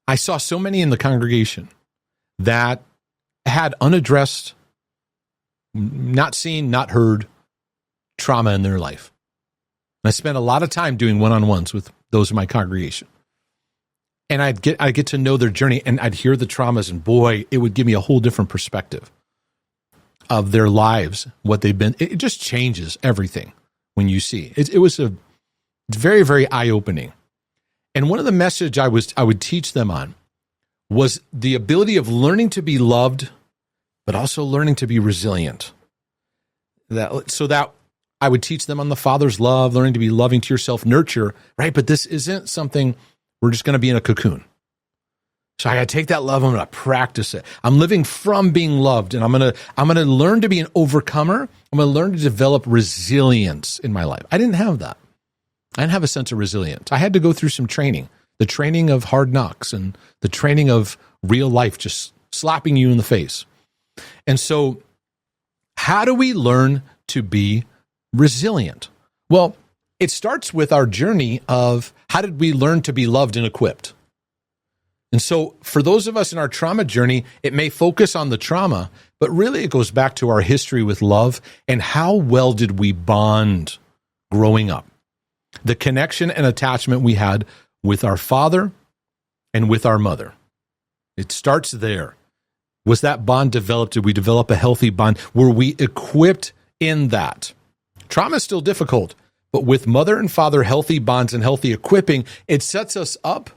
I saw so many in the congregation that had unaddressed, not seen, not heard trauma in their life. And I spent a lot of time doing one-on-ones with those in my congregation. And I'd get to know their journey, and I'd hear the traumas, and boy, it would give me a whole different perspective of their lives, what they've been. It just changes everything when you see. It was very, very eye-opening. And one of the messages I would teach them on was the ability of learning to be loved, but also learning to be resilient. So that I would teach them on the Father's love, learning to be loving to yourself, nurture, right? But this isn't something we're just going to be in a cocoon. So I got to take that love, I'm going to practice it. I'm living from being loved, and I'm going to learn to be an overcomer. I'm going to learn to develop resilience in my life. I didn't have that. I didn't have a sense of resilience. I had to go through some training, the training of hard knocks and the training of real life just slapping you in the face. And so how do we learn to be resilient? Well, it starts with our journey of how did we learn to be loved and equipped? And so for those of us in our trauma journey, it may focus on the trauma, but really it goes back to our history with love and how well did we bond growing up? The connection and attachment we had with our father and with our mother. It starts there. Was that bond developed? Did we develop a healthy bond? Were we equipped in that? Trauma is still difficult, but with mother and father healthy bonds and healthy equipping, it sets us up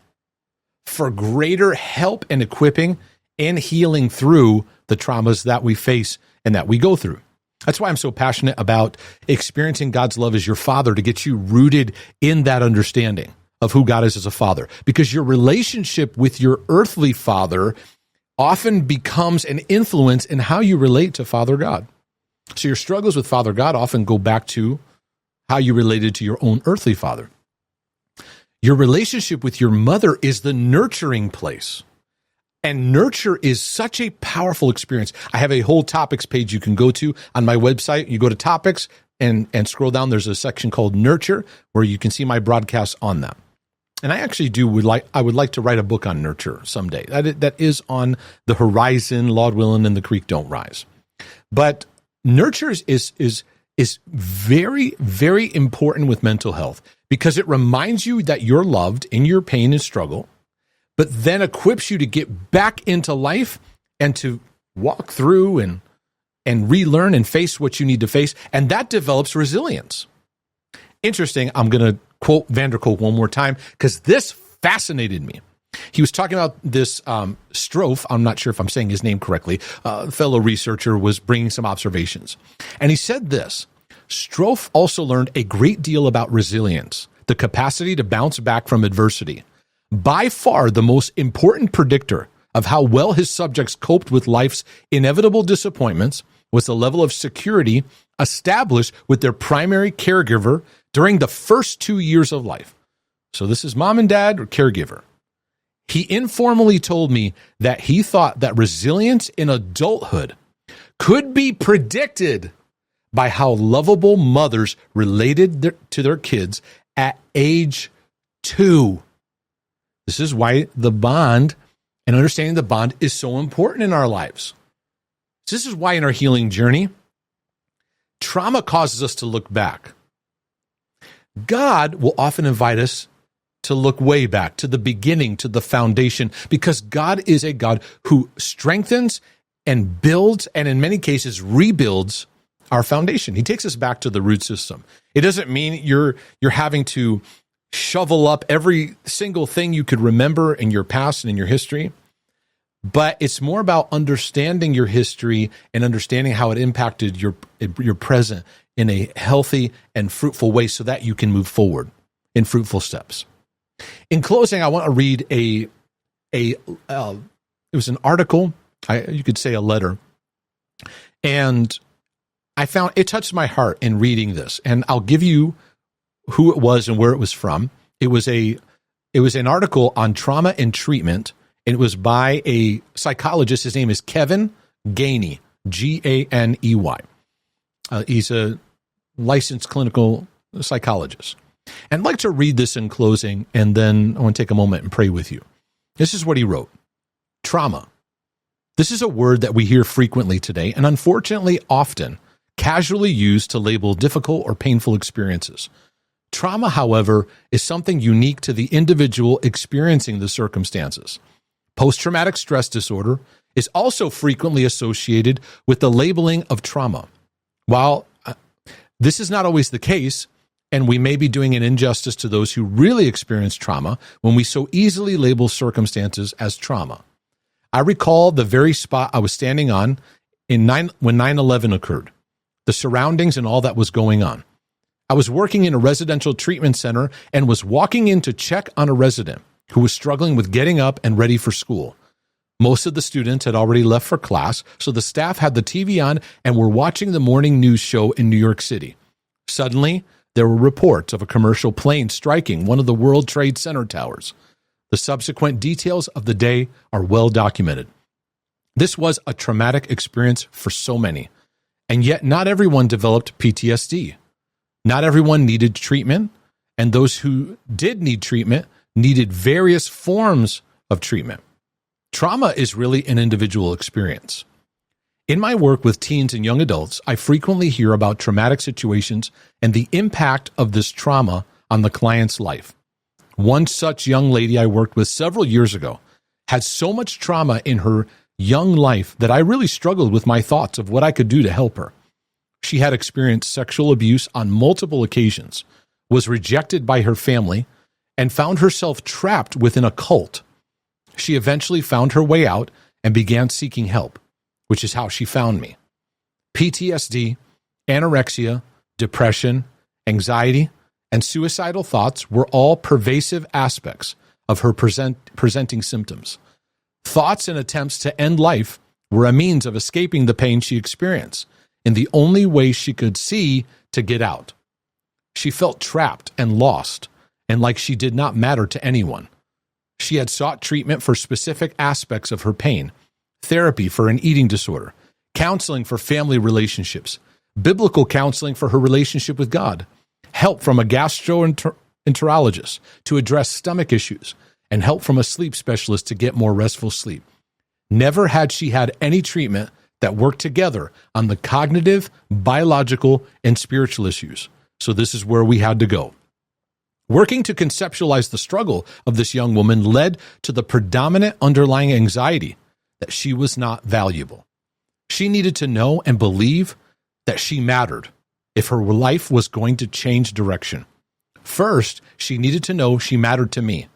for greater help and equipping and healing through the traumas that we face and that we go through. That's why I'm so passionate about experiencing God's love as your father, to get you rooted in that understanding of who God is as a father. Because your relationship with your earthly father often becomes an influence in how you relate to Father God. So your struggles with Father God often go back to how you related to your own earthly father. Your relationship with your mother is the nurturing place. And nurture is such a powerful experience. I have a whole topics page you can go to on my website. You go to topics and scroll down. There's a section called Nurture where you can see my broadcasts on that. And I actually I would like to write a book on nurture someday. That is on the horizon. Lord willing, and the creek don't rise. But nurture is very, very important with mental health because it reminds you that you're loved in your pain and struggle, but then equips you to get back into life and to walk through and relearn and face what you need to face. And that develops resilience. Interesting. I'm going to quote Vanderkolk one more time because this fascinated me. He was talking about this Strofe. I'm not sure if I'm saying his name correctly. A fellow researcher was bringing some observations. And he said this: Strofe also learned a great deal about resilience, the capacity to bounce back from adversity. By far the most important predictor of how well his subjects coped with life's inevitable disappointments was the level of security established with their primary caregiver during the first 2 years of life. So this is mom and dad or caregiver. He informally told me that he thought that resilience in adulthood could be predicted by how lovable mothers related to their kids at age 2. This is why the bond and understanding the bond is so important in our lives. This is why in our healing journey, trauma causes us to look back. God will often invite us to look way back to the beginning, to the foundation, because God is a God who strengthens and builds, and in many cases rebuilds our foundation. He takes us back to the root system. It doesn't mean you're having to shovel up every single thing you could remember in your past and in your history, but it's more about understanding your history and understanding how it impacted your present in a healthy and fruitful way so that you can move forward in fruitful steps. In closing, I want to read it was an article, you could say a letter, and I found it touched my heart in reading this, and I'll give you who it was and where it was from. It was an article on trauma and treatment, and it was by a psychologist. His name is Kevin Ganey, Ganey. He's a licensed clinical psychologist. And I'd like to read this in closing, and then I want to take a moment and pray with you. This is what he wrote. Trauma. This is a word that we hear frequently today, and unfortunately often casually used to label difficult or painful experiences. Trauma, however, is something unique to the individual experiencing the circumstances. Post-traumatic stress disorder is also frequently associated with the labeling of trauma. While this is not always the case, and we may be doing an injustice to those who really experience trauma when we so easily label circumstances as trauma. I recall the very spot I was standing on when 9/11 occurred, the surroundings and all that was going on. I was working in a residential treatment center and was walking in to check on a resident who was struggling with getting up and ready for school. Most of the students had already left for class, so the staff had the TV on and were watching the morning news show in New York City. Suddenly, there were reports of a commercial plane striking one of the World Trade Center towers. The subsequent details of the day are well documented. This was a traumatic experience for so many, and yet not everyone developed PTSD. Not everyone needed treatment, and those who did need treatment needed various forms of treatment. Trauma is really an individual experience. In my work with teens and young adults, I frequently hear about traumatic situations and the impact of this trauma on the client's life. One such young lady I worked with several years ago had so much trauma in her young life that I really struggled with my thoughts of what I could do to help her. She had experienced sexual abuse on multiple occasions, was rejected by her family, and found herself trapped within a cult. She eventually found her way out and began seeking help, which is how she found me. PTSD, anorexia, depression, anxiety, and suicidal thoughts were all pervasive aspects of her presenting symptoms. Thoughts and attempts to end life were a means of escaping the pain she experienced, and the only way she could see to get out. She felt trapped and lost, and like she did not matter to anyone. She had sought treatment for specific aspects of her pain, therapy for an eating disorder, counseling for family relationships, biblical counseling for her relationship with God, help from a gastroenterologist to address stomach issues, and help from a sleep specialist to get more restful sleep. Never had she had any treatment that worked together on the cognitive, biological, and spiritual issues. So this is where we had to go. Working to conceptualize the struggle of this young woman led to the predominant underlying anxiety that she was not valuable. She needed to know and believe that she mattered if her life was going to change direction. First, she needed to know she mattered to me.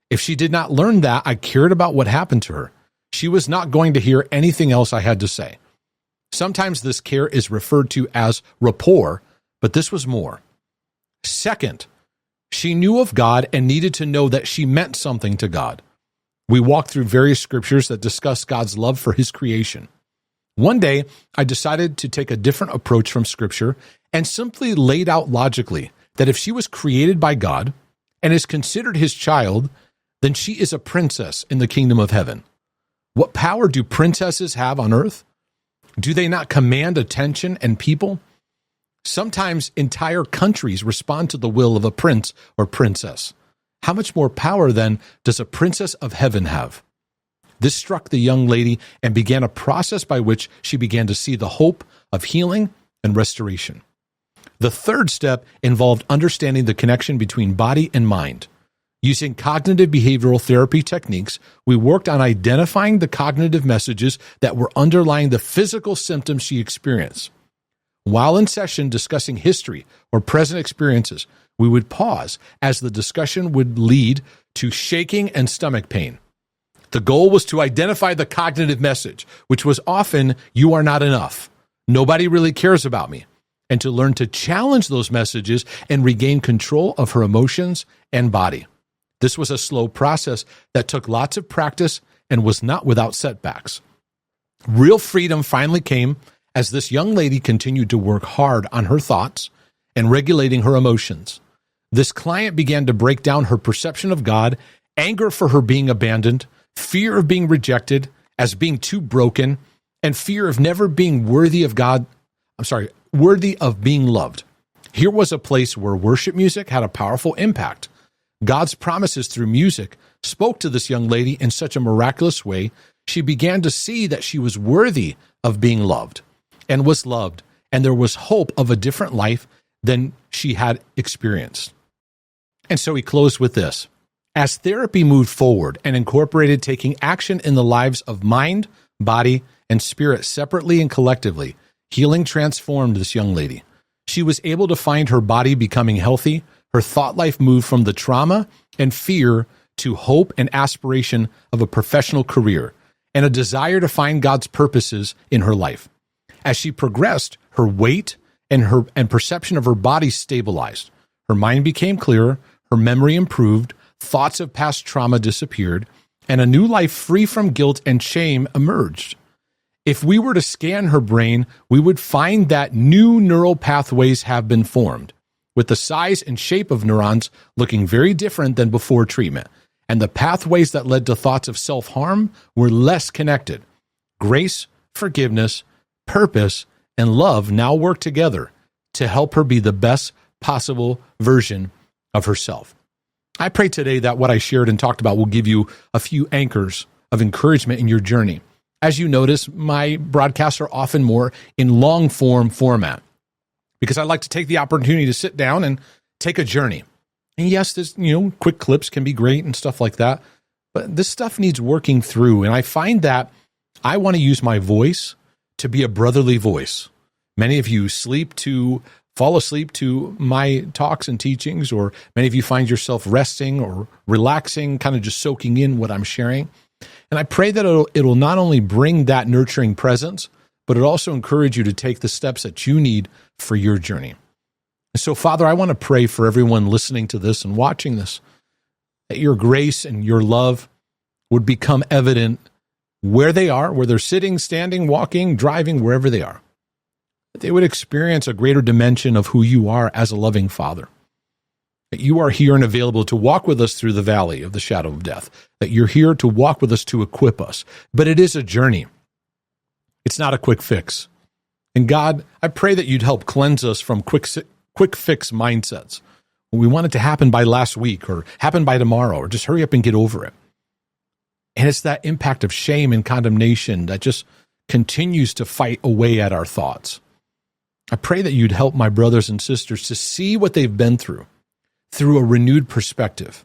If she did not learn that I cared about what happened to her, she was not going to hear anything else I had to say. Sometimes this care is referred to as rapport, but this was more. Second, she knew of God and needed to know that she meant something to God. We walked through various scriptures that discuss God's love for his creation. One day, I decided to take a different approach from scripture and simply laid out logically that if she was created by God and is considered his child, then she is a princess in the kingdom of heaven. What power do princesses have on earth? Do they not command attention and people? Sometimes entire countries respond to the will of a prince or princess. How much more power, then, does a princess of heaven have? This struck the young lady and began a process by which she began to see the hope of healing and restoration. The third step involved understanding the connection between body and mind. Using cognitive behavioral therapy techniques, we worked on identifying the cognitive messages that were underlying the physical symptoms she experienced. While in session discussing history or present experiences, we would pause as the discussion would lead to shaking and stomach pain. The goal was to identify the cognitive message, which was often, "You are not enough. Nobody really cares about me," and to learn to challenge those messages and regain control of her emotions and body. This was a slow process that took lots of practice and was not without setbacks. Real freedom finally came as this young lady continued to work hard on her thoughts and regulating her emotions. This client began to break down her perception of God, anger for her being abandoned, fear of being rejected as being too broken, and fear of never being worthy of being loved. Here was a place where worship music had a powerful impact. God's promises through music spoke to this young lady in such a miraculous way, she began to see that she was worthy of being loved and was loved, and there was hope of a different life than she had experienced. And so he closed with this. As therapy moved forward and incorporated taking action in the lives of mind, body, and spirit separately and collectively, healing transformed this young lady. She was able to find her body becoming healthy. Her thought life moved from the trauma and fear to hope and aspiration of a professional career and a desire to find God's purposes in her life. As she progressed, her weight and perception of her body stabilized. Her mind became clearer, her memory improved, thoughts of past trauma disappeared, and a new life free from guilt and shame emerged. If we were to scan her brain, we would find that new neural pathways have been formed, with the size and shape of neurons looking very different than before treatment, and the pathways that led to thoughts of self-harm were less connected. Grace, forgiveness, purpose, and love now work together to help her be the best possible version of herself. I pray today that what I shared and talked about will give you a few anchors of encouragement in your journey. As you notice, my broadcasts are often more in long-form format because I like to take the opportunity to sit down and take a journey. And yes, this, quick clips can be great and stuff like that, but this stuff needs working through. And I find that I want to use my voice to be a brotherly voice. Many of you fall asleep to my talks and teachings, or many of you find yourself resting or relaxing, kind of just soaking in what I'm sharing. And I pray that it'll not only bring that nurturing presence, but it also encourage you to take the steps that you need for your journey. And so, Father, I want to pray for everyone listening to this and watching this, that your grace and your love would become evident where they are, where they're sitting, standing, walking, driving, wherever they are. that they would experience a greater dimension of who you are as a loving Father. That you are here and available to walk with us through the valley of the shadow of death. That you're here to walk with us to equip us. But it is a journey. It's not a quick fix. And God, I pray that you'd help cleanse us from quick fix mindsets. We want it to happen by last week or happen by tomorrow or just hurry up and get over it. And it's that impact of shame and condemnation that just continues to fight away at our thoughts. I pray that you'd help my brothers and sisters to see what they've been through a renewed perspective,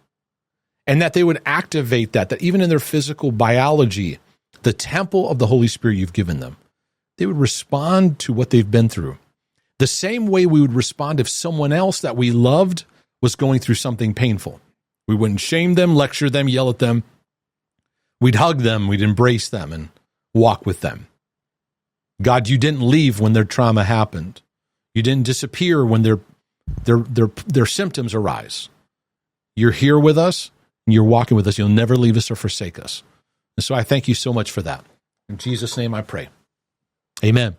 and that they would activate that even in their physical biology, the temple of the Holy Spirit you've given them, they would respond to what they've been through the same way we would respond if someone else that we loved was going through something painful. We wouldn't shame them, lecture them, yell at them. We'd hug them, we'd embrace them and walk with them. God, you didn't leave when their trauma happened. You didn't disappear when their symptoms arise. You're here with us and you're walking with us. You'll never leave us or forsake us. And so I thank you so much for that. In Jesus' name I pray. Amen.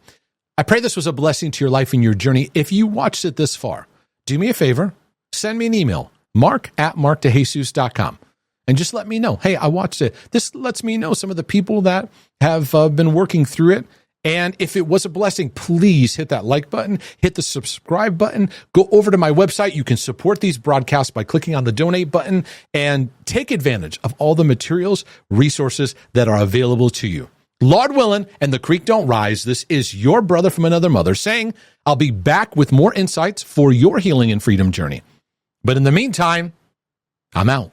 I pray this was a blessing to your life and your journey. If you watched it this far, do me a favor, send me an email, mark@markdejesus.com. And just let me know, hey, I watched it. This lets me know some of the people that have been working through it. And if it was a blessing, please hit that like button, hit the subscribe button, go over to my website. You can support these broadcasts by clicking on the donate button and take advantage of all the materials, resources that are available to you. Lord willing, and the creek don't rise, this is your brother from another mother saying, I'll be back with more insights for your healing and freedom journey. But in the meantime, I'm out.